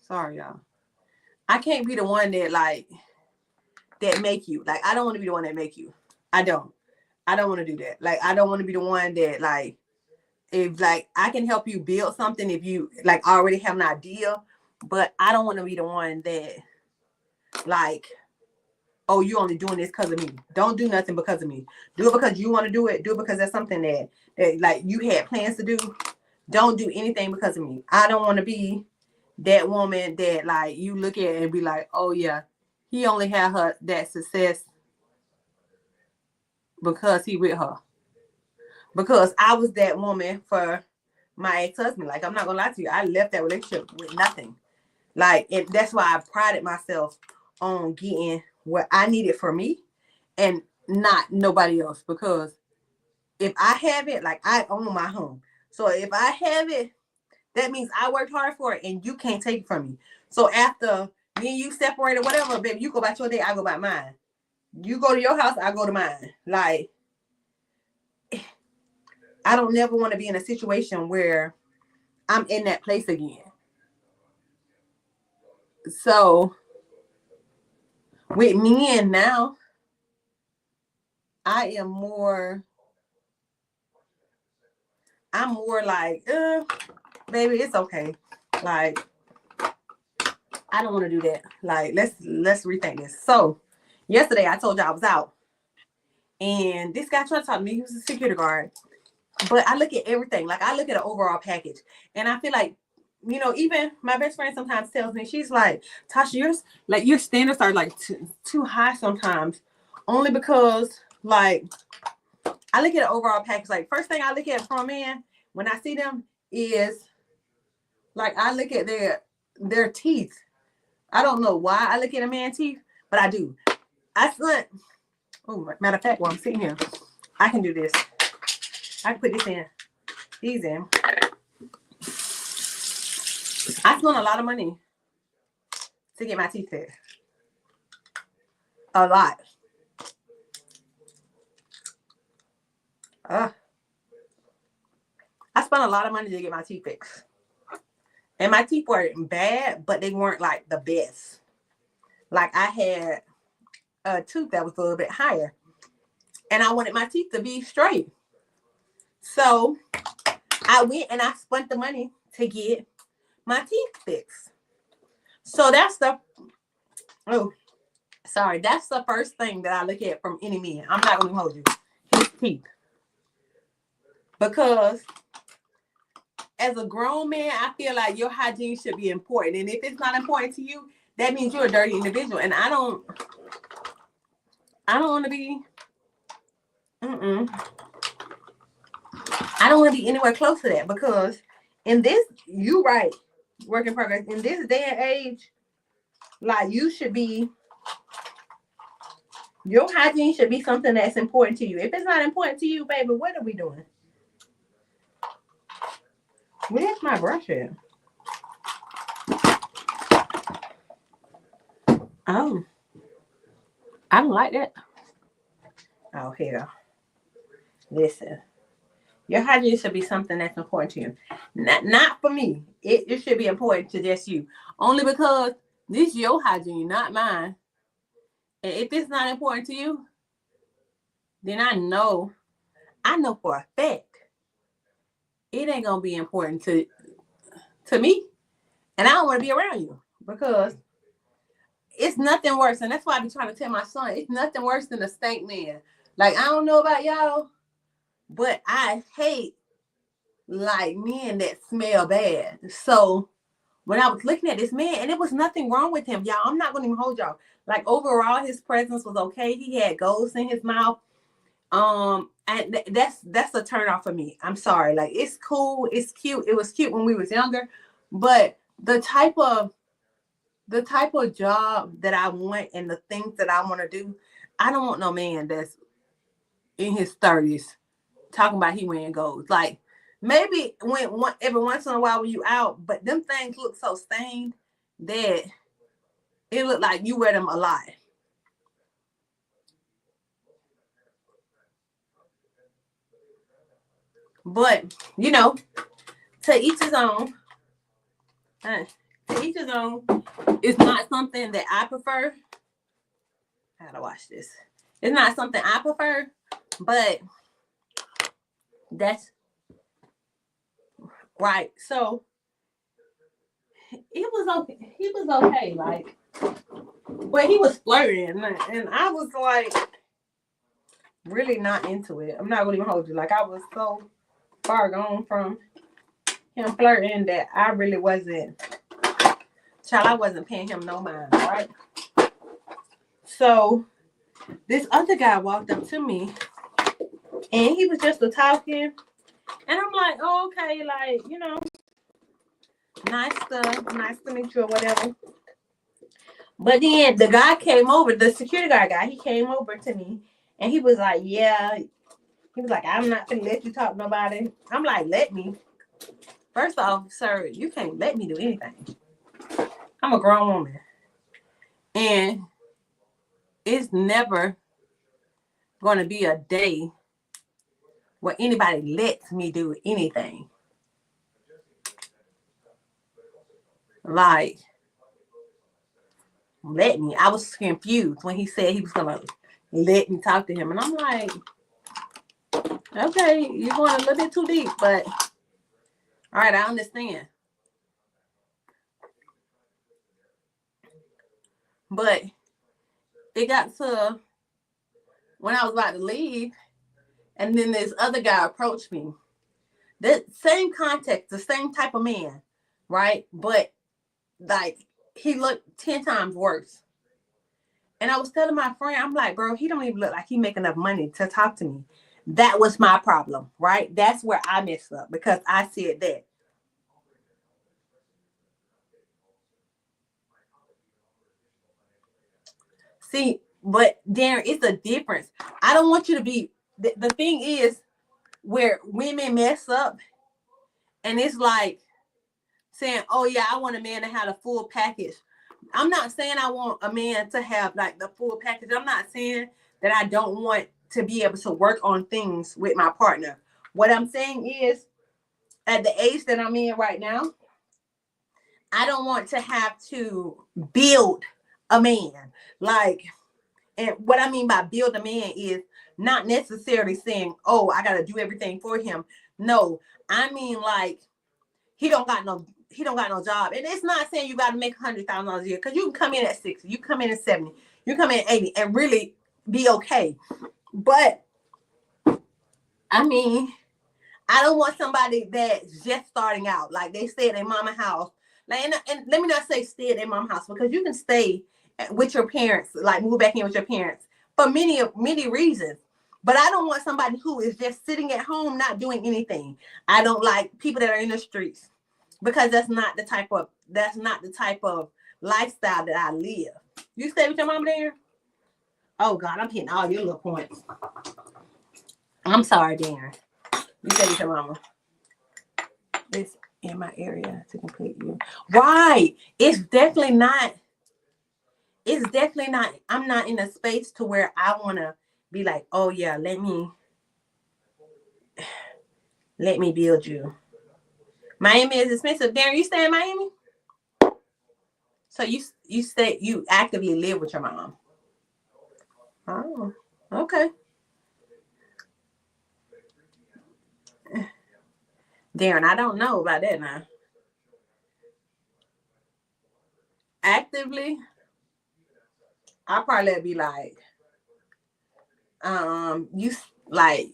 sorry y'all, I can't be the one that like that make you. Like, I don't want to be the one that make you. I don't want to do that. Like, I don't want to be the one that like, if like I can help you build something if you like already have an idea, but I don't want to be the one that like, oh, you only doing this because of me. Don't do nothing because of me. Do it because you want to do it. Do it because that's something that like you had plans to do. Don't do anything because of me. I don't want to be that woman that like you look at and be like, oh yeah, he only had her that success because he with her. Because I was that woman for my ex-husband. Like, I'm not gonna lie to you, I left that relationship with nothing. Like, and that's why I prided myself on getting what I needed for me and not nobody else. Because if I have it, like I own my home. So if I have it, that means I worked hard for it and you can't take it from me. So after me and you separate or whatever, baby, you go about your day, I go about mine. You go to your house, I go to mine. Like, I don't never want to be in a situation where I'm in that place again. So with men now, I'm more like, baby, it's okay. Like, I don't want to do that. Like, let's rethink this. So yesterday I told you I was out and this guy tried to talk to me. He was a security guard. But I look at everything. Like, I look at an overall package. And I feel like, you know, even my best friend sometimes tells me, she's like, Tasha, your standards are like too high sometimes. Only because, like, I look at an overall package. Like, first thing I look at from a man when I see them is, like, I look at their teeth. I don't know why I look at a man's teeth, but I do. Matter of fact, while I'm sitting here, I can do this. I can put these in. I spent a lot of money to get my teeth fixed. A lot. I spent a lot of money to get my teeth fixed. And my teeth weren't bad, but they weren't like the best. Like, I had a tooth that was a little bit higher. And I wanted my teeth to be straight. So I went and I spent the money to get my teeth fixed. So that's the first thing that I look at from any man. I'm not gonna hold you. His teeth. Because as a grown man, I feel like your hygiene should be important. And if it's not important to you, that means you're a dirty individual. And I don't want to be I don't want to be anywhere close to that, because in this, you right, work in progress. In this day and age, like, your hygiene should be something that's important to you. If it's not important to you, baby, what are we doing? Where's my brush at? Oh, I don't like that. Oh, here. Listen. Your hygiene should be something that's important to you. Not for me. It should be important to just you. Only because this is your hygiene, not mine. And if it's not important to you, then I know for a fact it ain't gonna be important to me. And I don't want to be around you, because it's nothing worse. And that's why I be trying to tell my son, it's nothing worse than a stank man. Like, I don't know about y'all, but I hate, like, men that smell bad. So when I was looking at this man, and there was nothing wrong with him, y'all, I'm not going to even hold y'all. Like, overall, his presence was okay. He had golds in his mouth. And that's a turn off for me. I'm sorry. Like, it's cool. It's cute. It was cute when we was younger. But the type of job that I want and the things that I want to do, I don't want no man that's in his 30s talking about he wearing gold. Like, maybe every once in a while when you out, but them things look so stained that it look like you wear them a lot. But, you know, to each his own. To each his own. It's not something that I prefer. I gotta watch this. It's not something I prefer, but that's right. So it was okay. He was okay, like, but he was flirting, and I was like really not into it. I'm not gonna even hold you. Like, I was so far gone from him flirting that I really wasn't Child, I wasn't paying him no mind, right? So this other guy walked up to me and he was just talking. And I'm like, oh, okay, like, you know, nice to meet you or whatever. But then the guy came over, the security guard guy, he came over to me and he was like, yeah. He was like, I'm not gonna let you talk to nobody. I'm like, let me. First off, sir, you can't let me do anything. I'm a grown woman. And it's never gonna be a day where anybody lets me do anything. Like, let me. I was confused when he said he was gonna let me talk to him. And I'm like, okay, you're going a little bit too deep, but all right, I understand. But it got to when I was about to leave, and then this other guy approached me. The same context, the same type of man, right? But like he looked 10 times worse. And I was telling my friend, I'm like, bro, he don't even look like he make enough money to talk to me. That was my problem, right? That's where I messed up because I said that. See, but there is a difference. I don't want you to be, the thing is where women mess up and it's like saying, oh yeah, I want a man to have a full package. I'm not saying I want a man to have like the full package. I'm not saying that I don't want to be able to work on things with my partner. What I'm saying is at the age that I'm in right now, I don't want to have to build a man. Like, and what I mean by build a man is not necessarily saying, oh, I got to do everything for him. No, I mean like he don't got no job. And it's not saying you got to make $100,000 a year because you can come in at 60, you come in at 70, you come in at 80 and really be okay. But I mean, I don't want somebody that's just starting out. Like they stay at their mama house. Like, and let me not say stay at their mama house because you can stay with your parents, like move back in with your parents for many reasons. But I don't want somebody who is just sitting at home not doing anything. I don't like people that are in the streets because that's not the type of lifestyle that I live. You stay with your mama there? Oh God, I'm hitting all your little points. I'm sorry, Darren. You stay with your mama. It's in my area to complete you. Right. It's definitely not. I'm not in a space to where I want to be like, oh yeah, let me build you. Miami is expensive. Darren, you stay in Miami? So you actively live with your mom. Oh, okay. Darren, I don't know about that now. Actively, I'll probably be like, you like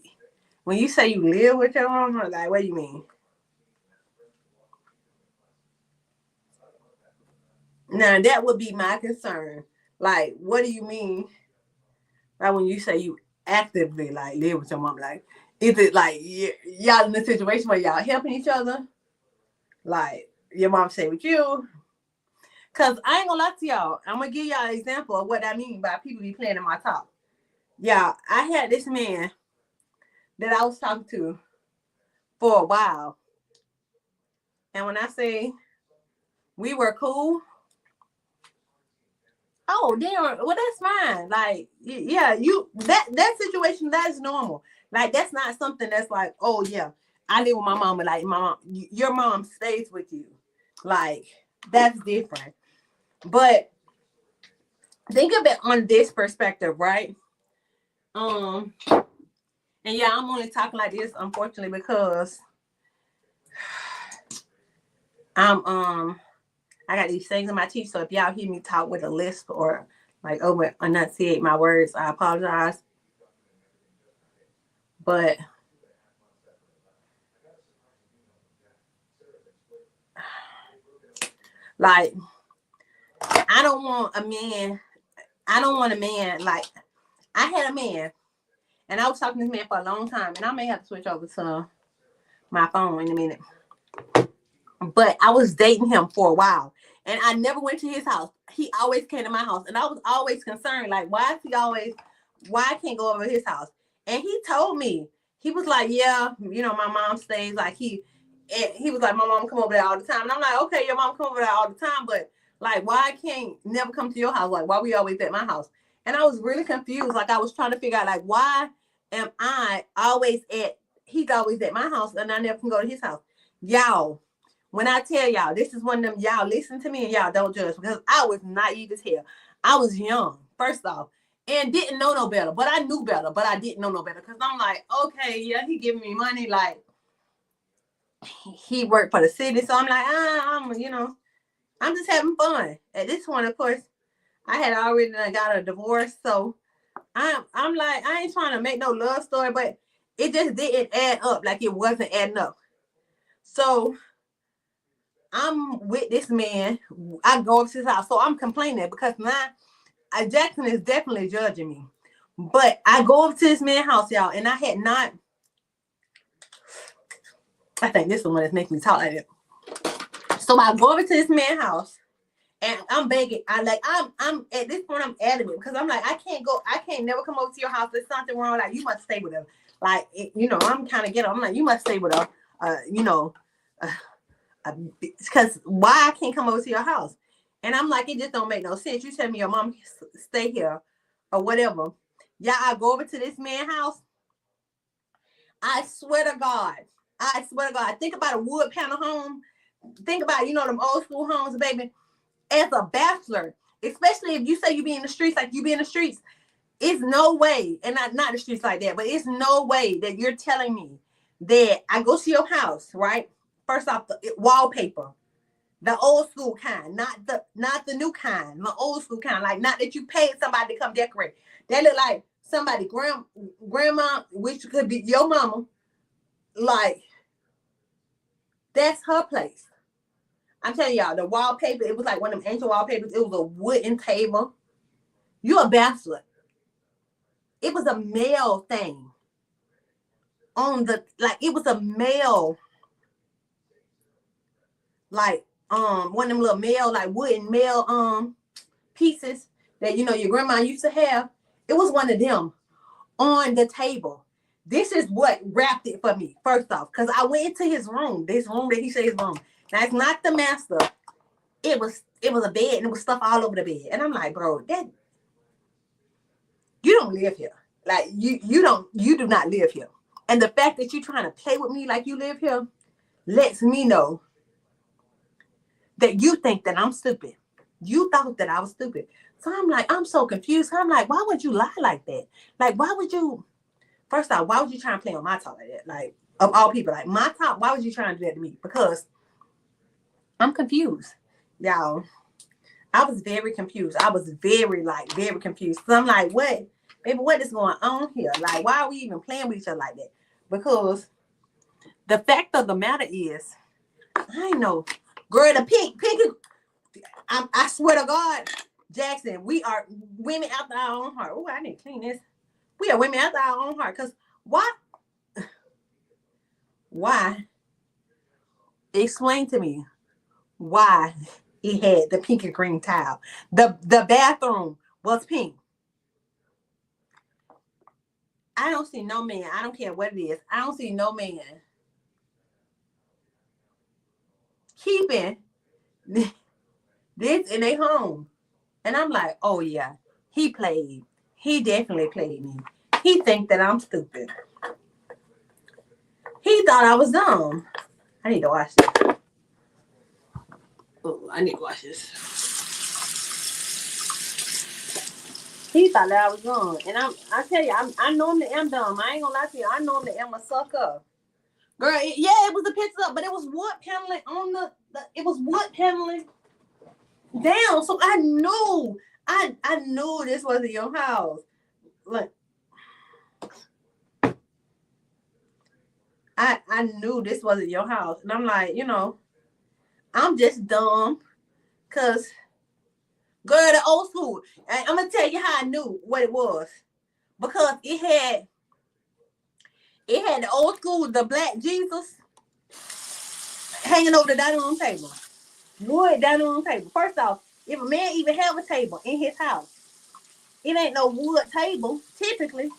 when you say you live with your mama, like what do you mean? Now that would be my concern. Like, what do you mean? Like when you say you actively like live with your mom, like is it like y'all in a situation where y'all helping each other? Like your mom stay with you? Cause I ain't gonna lie to y'all. I'm gonna give y'all an example of what I mean by people be playing in my top. Yeah, I had this man that I was talking to for a while. And when I say we were cool, oh damn, well that's fine. Like, yeah, that situation, that's normal. Like that's not something that's like, oh yeah, I live with my mama. Like my mom, your mom stays with you. Like, that's different. But think of it on this perspective, right? And yeah, I'm only talking like this, unfortunately, because I got these things in my teeth. So if y'all hear me talk with a lisp or like over enunciate my words, I apologize. But like I don't want a man. I don't want a man like I had a man, and I was talking to this man for a long time, and I may have to switch over to my phone in a minute. But I was dating him for a while, and I never went to his house. He always came to my house, and I was always concerned, like, why I can't go over to his house? And he told me, he was like, yeah, my mom stays, like, he was like, my mom come over there all the time. And I'm like, okay, your mom come over there all the time, but like, why I can't never come to your house? Like, why we always at my house? And I was really confused. Like, I was trying to figure out, like, why am I he's always at my house and I never can go to his house? Y'all, when I tell y'all, this is one of them, y'all listen to me and y'all don't judge, because I was naive as hell. I was young, first off, and didn't know no better, but I knew better, but I didn't know no better. Because I'm like, okay, yeah, he giving me money, like, he worked for the city. So I'm like, I'm just having fun. At this point, of course, I had already got a divorce. So I'm like, I ain't trying to make no love story, but it just didn't add up. Like, it wasn't adding up. So I'm with this man. I go up to his house. So I'm complaining because now Jackson is definitely judging me. But I go up to this man's house, y'all, and I had not. I think this is the one that's making me talk like that. So I go over to this man's house, and I'm begging. I'm at this point, I'm adamant because I'm like, I can't never come over to your house. There's something wrong. Like, you must stay with her. Like, I'm kind of ghetto. I'm like, you must stay with her. Because why I can't come over to your house? And I'm like, it just don't make no sense. You tell me your mom stay here or whatever. Yeah, I go over to this man's house. I swear to God. Think about a wood panel home. Think about, them old school homes, baby. As a bachelor, especially if you say you be in the streets, like you be in the streets, it's no way, and not the streets like that, but it's no way that you're telling me that I go to your house, right? First off, the wallpaper, the old school kind, not the new kind, the old school kind, like not that you paid somebody to come decorate. They look like somebody grandma, which could be your mama, like that's her place. I'm telling y'all, the wallpaper, it was like one of them ancient wallpapers. It was a wooden table. You're a bachelor. It was a male thing. It was a male, like, one of them little male, like wooden male, pieces that, your grandma used to have. It was one of them on the table. This is what wrapped it for me, first off, because I went into his room, this room that he said his room. Now, it's not the master. It was a bed, and it was stuff all over the bed. And I'm like, bro, you don't live here. Like, you do not live here. And the fact that you're trying to play with me like you live here lets me know that you think that I'm stupid. You thought that I was stupid. So I'm like, I'm so confused. I'm like, why would you lie like that? Like, first off, why would you try and play on my top like that? Like, of all people, like my top, why would you try and do that to me? Because I'm confused, y'all. I was very confused. I was very confused. So I'm like, what? Baby, what is going on here? Like, why are we even playing with each other like that? Because the fact of the matter is, I know, girl, the pink, I swear to God, Jackson, we are women after our own heart. Oh, I need to clean this. We are women after our own heart. Because why? Explain to me why he had the pink and green tile. The bathroom was pink. I don't see no man. I don't care what it is. I don't see no man keeping this in their home. And I'm like, oh yeah, he played. He definitely played me. He think that I'm stupid. He thought I was dumb. I need to watch this. Oh, I need to watch this. He thought that I was dumb. And I tell you, I normally am dumb. I ain't gonna lie to you. I normally am a sucker. Girl, it was a picture up, but it was wood paneling on it was wood paneling down. So I knew this wasn't your house. Look. I knew this wasn't your house. And I'm like, I'm just dumb. Cause Girl, the old school. And I'm gonna tell you how I knew what it was. Because it had the old school, the black Jesus hanging over the dining room table. Wood dining room table. First off, if a man even have a table in his house, it ain't no wood table. Typically,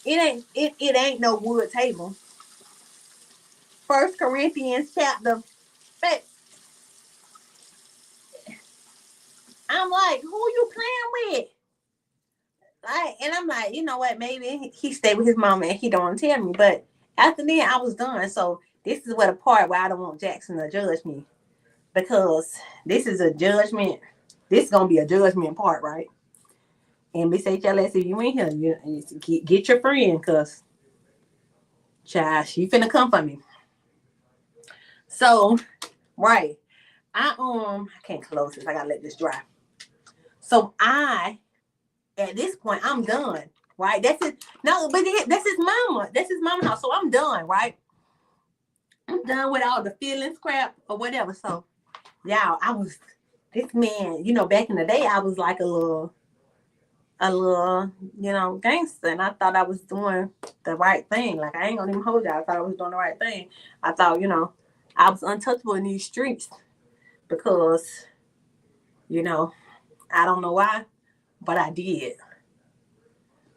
it ain't no wood table. 1 Corinthians chapter 8. I'm like, who you playing with? Like, and I'm like, you know what? Maybe he stayed with his mama and he don't want to tell me. But after then, I was done. So this is what a part where I don't want Jackson to judge me, because this is a judgment. This is gonna be a judgment part, right? And Miss HLS, if you ain't here, you get your friend, cause child, she finna come for me. So, right, I can't close this. I gotta let this dry. So at this point, I'm done, right? That's it. No, but that's his mama. That's his mama house. So I'm done, right? I'm done with all the feelings crap or whatever. So, y'all, this man, back in the day, I was like a little, gangster. And I thought I was doing the right thing. Like, I ain't gonna even hold y'all. I thought I was doing the right thing. I thought, I was untouchable in these streets because, I don't know why, but I did.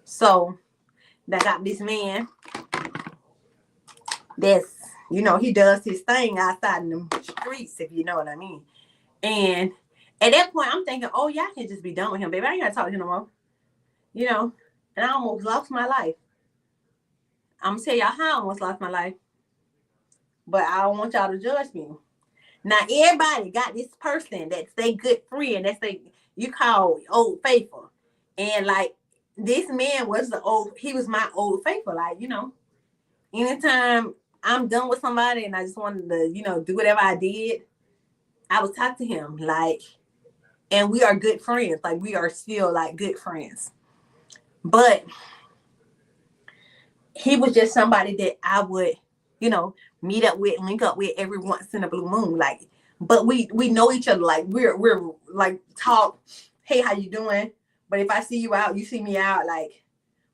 So, I got this man that's, he does his thing outside in the streets, if you know what I mean. And at that point, I'm thinking, oh, y'all can just be done with him, baby. I ain't got to talk to him no more. And I almost lost my life. I'm going to tell y'all how I almost lost my life. But I don't want y'all to judge me. Now, everybody got this person that's their good friend, you call Old Faithful. And, like, this man he was my Old Faithful. Like, anytime I'm done with somebody and I just wanted to, do whatever I did, I would talk to him, like, and we are good friends. Like, we are still, like, good friends. But he was just somebody that I would, meet up with, link up with every once in a blue moon. Like, but we know each other. Like, we're like, talk, hey, how you doing? But if I see you out, you see me out, like,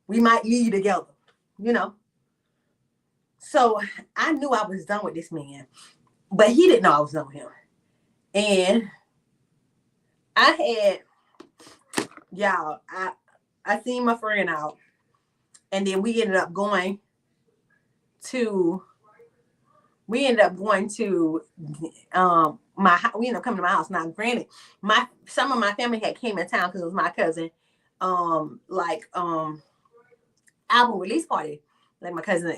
we might leave together, So I knew I was done with this man, but he didn't know I was done with him. And I seen my friend out, and then we ended up going to we ended up coming to my house. Now, granted, some of my family had came in town because it was my cousin, album release party. Like, my cousin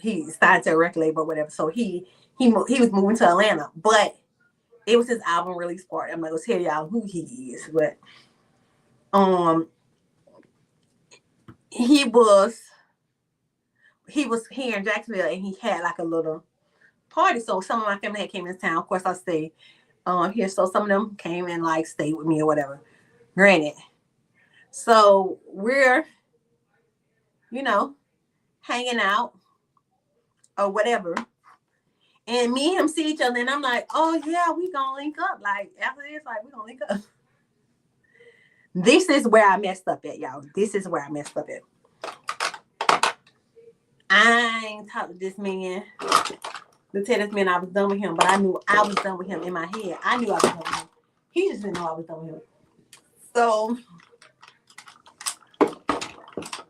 he signed to a record label or whatever, so he was moving to Atlanta, but it was his album release party. I'm not gonna tell y'all who he is, but he was here in Jacksonville, and he had like a little party. So some of my family had came in town. Of course, I stayed here, so some of them came and like stayed with me or whatever. Granted, so we're hanging out or whatever, and me and him see each other, and I'm like, oh yeah, we gonna link up. Like, after this, like, we gonna link up. This is where I messed up at, y'all. This is where I messed up at. I ain't talked to this man to tell this man I was done with him, but I knew I was done with him in my head. I knew I was done with him. He just didn't know I was done with him. So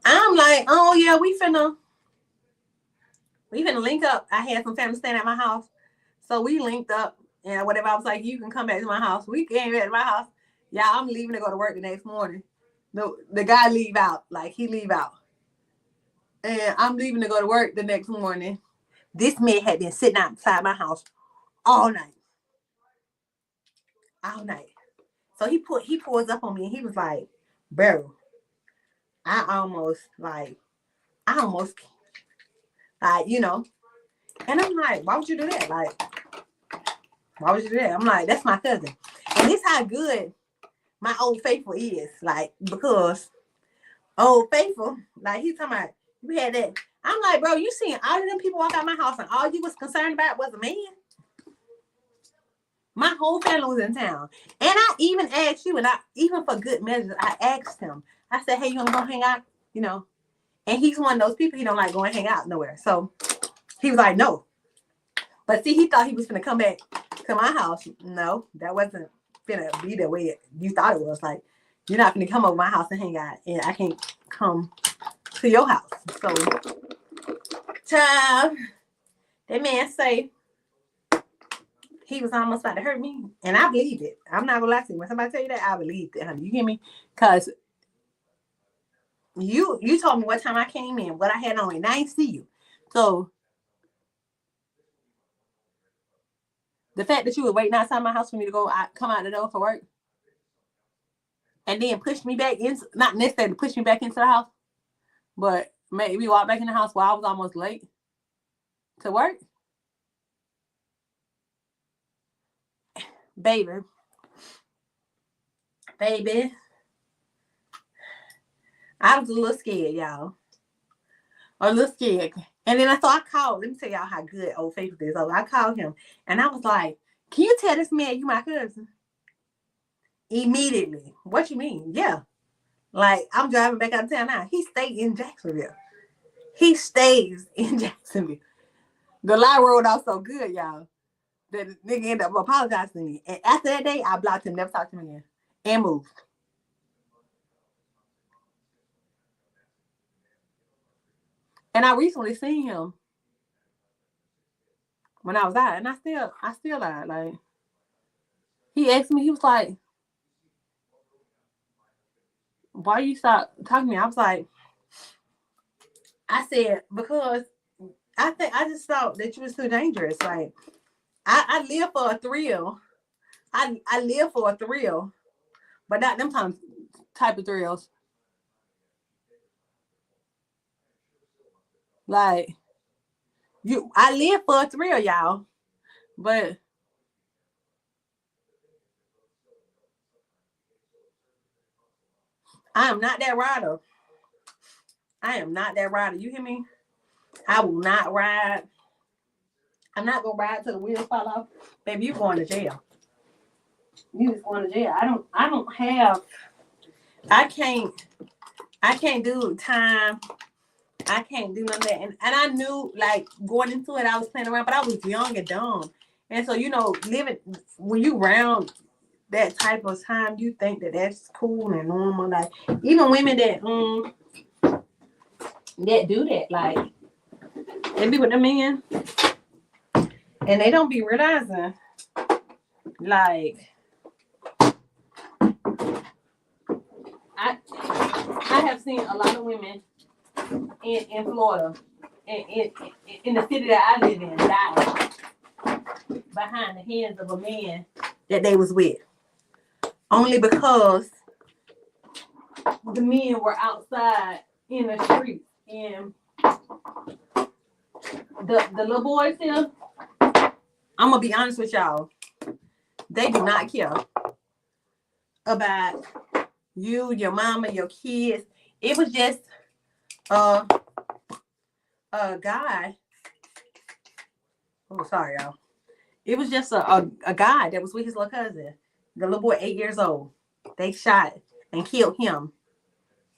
I'm like, oh yeah, we finna link up. I had some family staying at my house, so we linked up and whatever. I was like, you can come back to my house. We came back to my house. Yeah, I'm leaving to go to work the next morning. The guy leave out, like, he leave out, and I'm leaving to go to work the next morning. This man had been sitting outside my house all night. So he pulls up on me, and he was like, bro, I almost, and I'm like, why would you do that? Like, why would you do that? I'm like, that's my cousin. And this how good my Old Faithful is, like, because Old Faithful, like, he's talking about, you had that. I'm like, bro, you seen all of them people walk out my house, and all you was concerned about was a man? My whole family was in town. And I even asked you, and even for good measure, I asked him. I said, hey, you want to go hang out? You know, and he's one of those people, he don't like going hang out nowhere. So he was like, no. But see, he thought he was going to come back to my house. No, that wasn't going to be the way you thought it was. Like, you're not going to come over my house and hang out, and I can't come to your house. So, child, that man say he was almost about to hurt me, and I believe it. I'm not going to lie to you. When somebody tell you that, I believe it, honey. You hear me? Because you told me what time I came in, what I had on, and I ain't see you. So, the fact that you were waiting outside my house for me to come out the door for work, and then push me back in, not necessarily push me back into the house, but maybe walk back in the house while I was almost late to work. Baby, I was a little scared, y'all. A little scared. And then I called. Let me tell y'all how good Old Faithful is. So I called him, and I was like, can you tell this man you my cousin? Immediately. What you mean? Yeah. Like, I'm driving back out of town now. He stayed in Jacksonville. He stays in Jacksonville. The lie rolled off so good, y'all, that the nigga ended up apologizing to me. And after that day, I blocked him, never talked to him again, and moved. And I recently seen him when I was out, and I still lied. Like, he asked me, he was like, why you stop talking to me? I was like, I said, because I just thought that you was too dangerous. Like, I live for a thrill. I live for a thrill, but not them type of thrills. Like, I live for a thrill, y'all, but I am not that rider. I am not that rider. You hear me? I will not ride. I'm not gonna ride till the wheels fall off. Baby, you going to jail. You just going to jail. I can't do time. I can't do none of that. And I knew, like, going into it, I was playing around, but I was young and dumb. And so, you know, living, when you round that type of time, you think that that's cool and normal. Like, even women that do that, like, they be with the men, and they don't be realizing, like, I have seen a lot of women in Florida, in the city that I live in, die behind the hands of a man that they was with, only because the men were outside in the street. And the little boys here, I'm gonna be honest with y'all, they do not care about you, your mama, your kids. It was just a guy. Oh, sorry, y'all. It was just a guy that was with his little cousin. The little boy, 8 years old. They shot and killed him.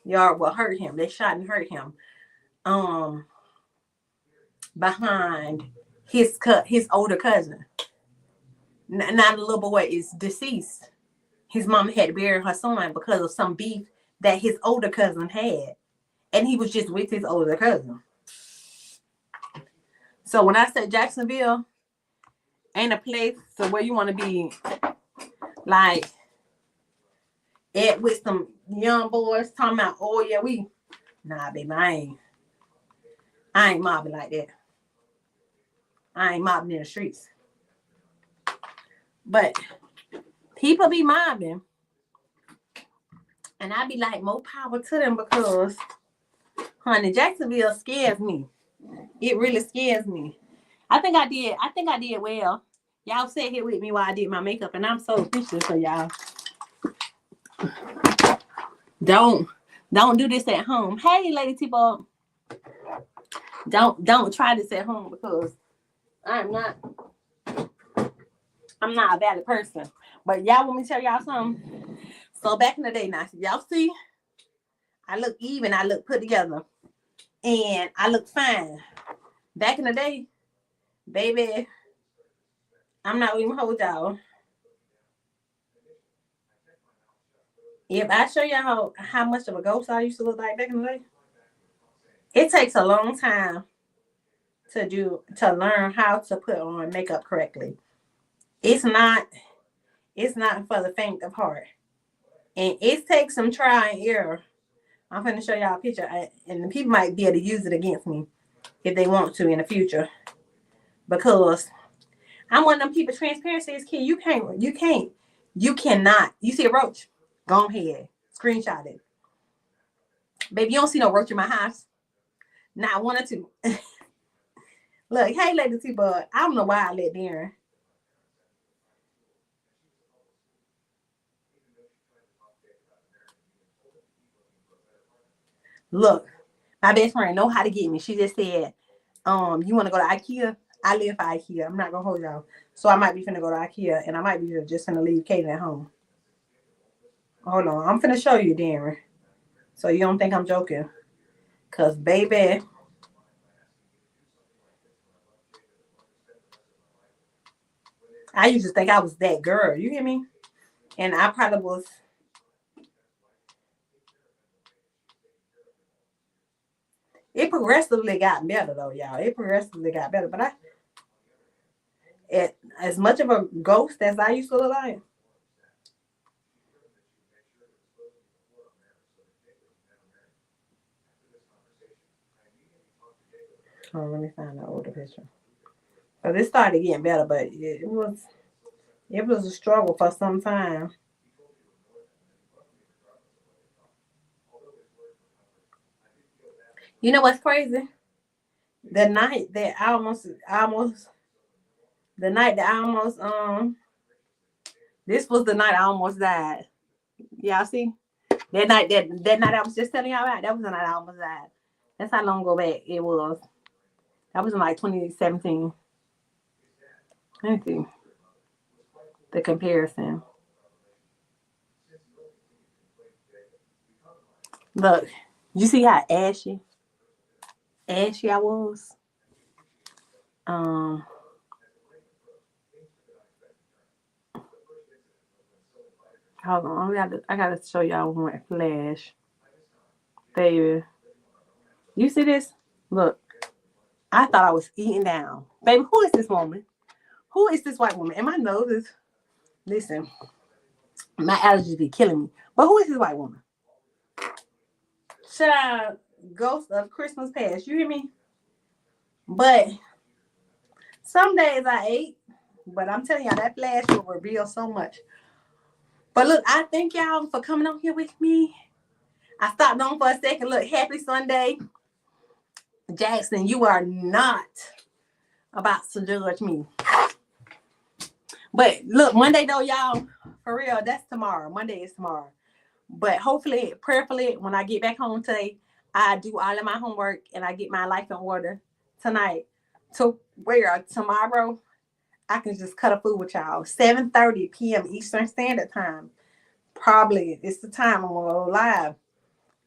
Y'all, well, hurt him. They shot and hurt him. Behind his older cousin. Now the little boy is deceased. His mom had to bury her son because of some beef that his older cousin had. And he was just with his older cousin. So when I said Jacksonville ain't a place where you want to be, like, with some young boys talking about, oh yeah, nah, baby, I ain't mobbing like that. I ain't mobbing in the streets. But people be mobbing, and I be like, more power to them, because, honey, Jacksonville scares me. It really scares me. I think I did well. Y'all sat here with me while I did my makeup, and I'm so appreciative for y'all. Don't do this at home. Hey, Lady T-Ball. Don't try this at home, because I'm I'm not a valid person. But y'all want me to tell y'all something? So back in the day now, y'all see, I look even, I look put together, and I look fine. Back in the day, baby, I'm not even hold y'all. If I show y'all how much of a ghost I used to look like back in the day, it takes a long time to learn how to put on makeup correctly. It's not for the faint of heart. And it takes some trial and error. I'm going to show y'all a picture, and the people might be able to use it against me if they want to in the future. Because I'm one of them people, transparency is key. You cannot. You see a roach? Go ahead. Screenshot it. Baby, you don't see no roach in my house. Not one or two. Look, hey, Lady T-Bud. I don't know why I let Darren. Look, my best friend know how to get me. She just said, you want to go to IKEA? I live for IKEA. I'm not going to hold y'all. So I might be finna go to IKEA, and I might be just finna leave Kaden at home. Hold on. I'm finna show you, Darren. So you don't think I'm joking. Because, baby, I used to think I was that girl. You hear me? And I probably was. It progressively got better, though, y'all. It progressively got better. But as much of a ghost as I used to look like. Oh, let me find the older picture. So this started getting better, but it was a struggle for some time. You know what's crazy? The night that I almost this was the night I almost died. Y'all see? That night I was just telling y'all about, that was the night I almost died. That's how long ago back it was. That was in like 2017. Let me see. The comparison. Look, you see how ashy I was? Hold on, I gotta show y'all one flash. Baby. You see this? Look. I thought I was eating down. Baby, who is this woman? Who is this white woman? And my nose is, listen, my allergies be killing me. But who is this white woman? Should I ghost of Christmas past? You hear me? But some days I ate. But I'm telling y'all, that flash will reveal so much. But look, I thank y'all for coming on here with me. I stopped on for a second. Look, happy Sunday. Jackson, you are not about to judge me. But look, Monday though, y'all, for real, that's tomorrow. Monday is tomorrow. But hopefully, prayerfully, when I get back home today, I do all of my homework and I get my life in order tonight. To where tomorrow I can just cut a food with y'all. 7:30 p.m. Eastern Standard Time. Probably it's the time I'm gonna go live.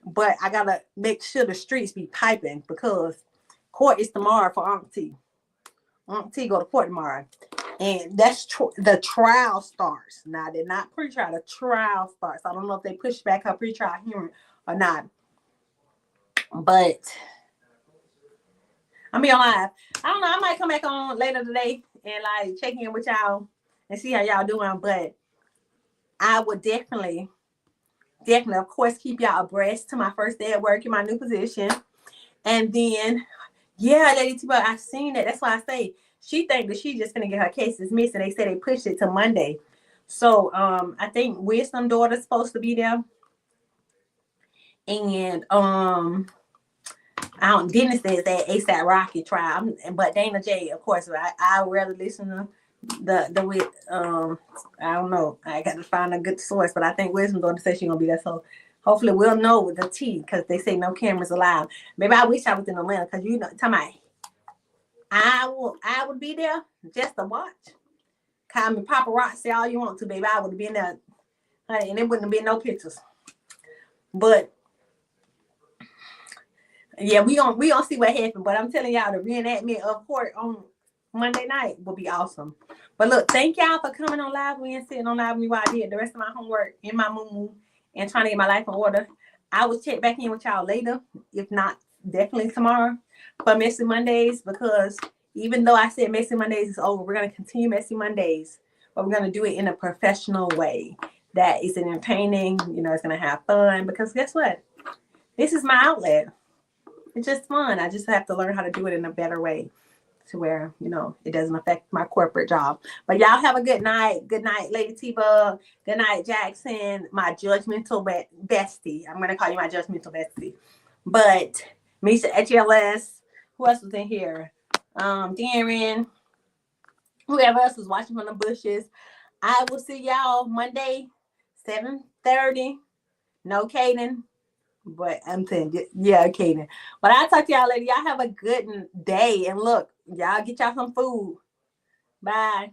But I gotta make sure the streets be piping because court is tomorrow for Aunt T. Aunt T go to court tomorrow. And that's the trial starts. Now, they're not pre-trial. The trial starts. I don't know if they push back her pre-trial hearing or not. But I'm be on live. I don't know. I might come back on later today and like check in with y'all and see how y'all doing. But I would definitely, of course, keep y'all abreast to my first day at work in my new position. And then, yeah, Lady T-Bud, I've seen that. That's why I say she think that she just gonna get her case dismissed, and they said they pushed it to Monday. So I think Wisdom daughter's supposed to be there. And Dennis says that ASAP Rocky trial. But Dana J, of course, I rather listen to the I don't know. I got to find a good source, but I think Wisdom daughter says she's gonna be there. So hopefully we'll know with the T, because they say no cameras allowed. Maybe I wish I was in Atlanta, because you know, I would be there just to watch. how many paparazzi all you want to, baby. I would have been there, honey, and it wouldn't have been no pictures. But yeah, we gonna see what happens. But I'm telling y'all, the reenactment of court on Monday night will be awesome. But look, thank y'all for coming on live with me and sitting on live with me while I did the rest of my homework in my moo and trying to get my life in order. I will check back in with y'all later, if not definitely tomorrow, for Messy Mondays, because even though I said Messy Mondays is over, we're gonna continue Messy Mondays, but we're gonna do it in a professional way that is entertaining. You know, it's gonna have fun, because guess what? This is my outlet. It's just fun. I just have to learn how to do it in a better way to where, you know, it doesn't affect my corporate job. But y'all have a good night. Good night, Lady T-Bug. Good night, Jackson, my judgmental bestie. I'm going to call you my judgmental bestie. But Misha HLS, who else was in here? Darren, whoever else was watching from the bushes. I will see y'all Monday, 7:30. No Kaden. But I'm saying, yeah, Kaden. But I'll talk to y'all later. Y'all have a good day. And look, y'all get y'all some food. Bye.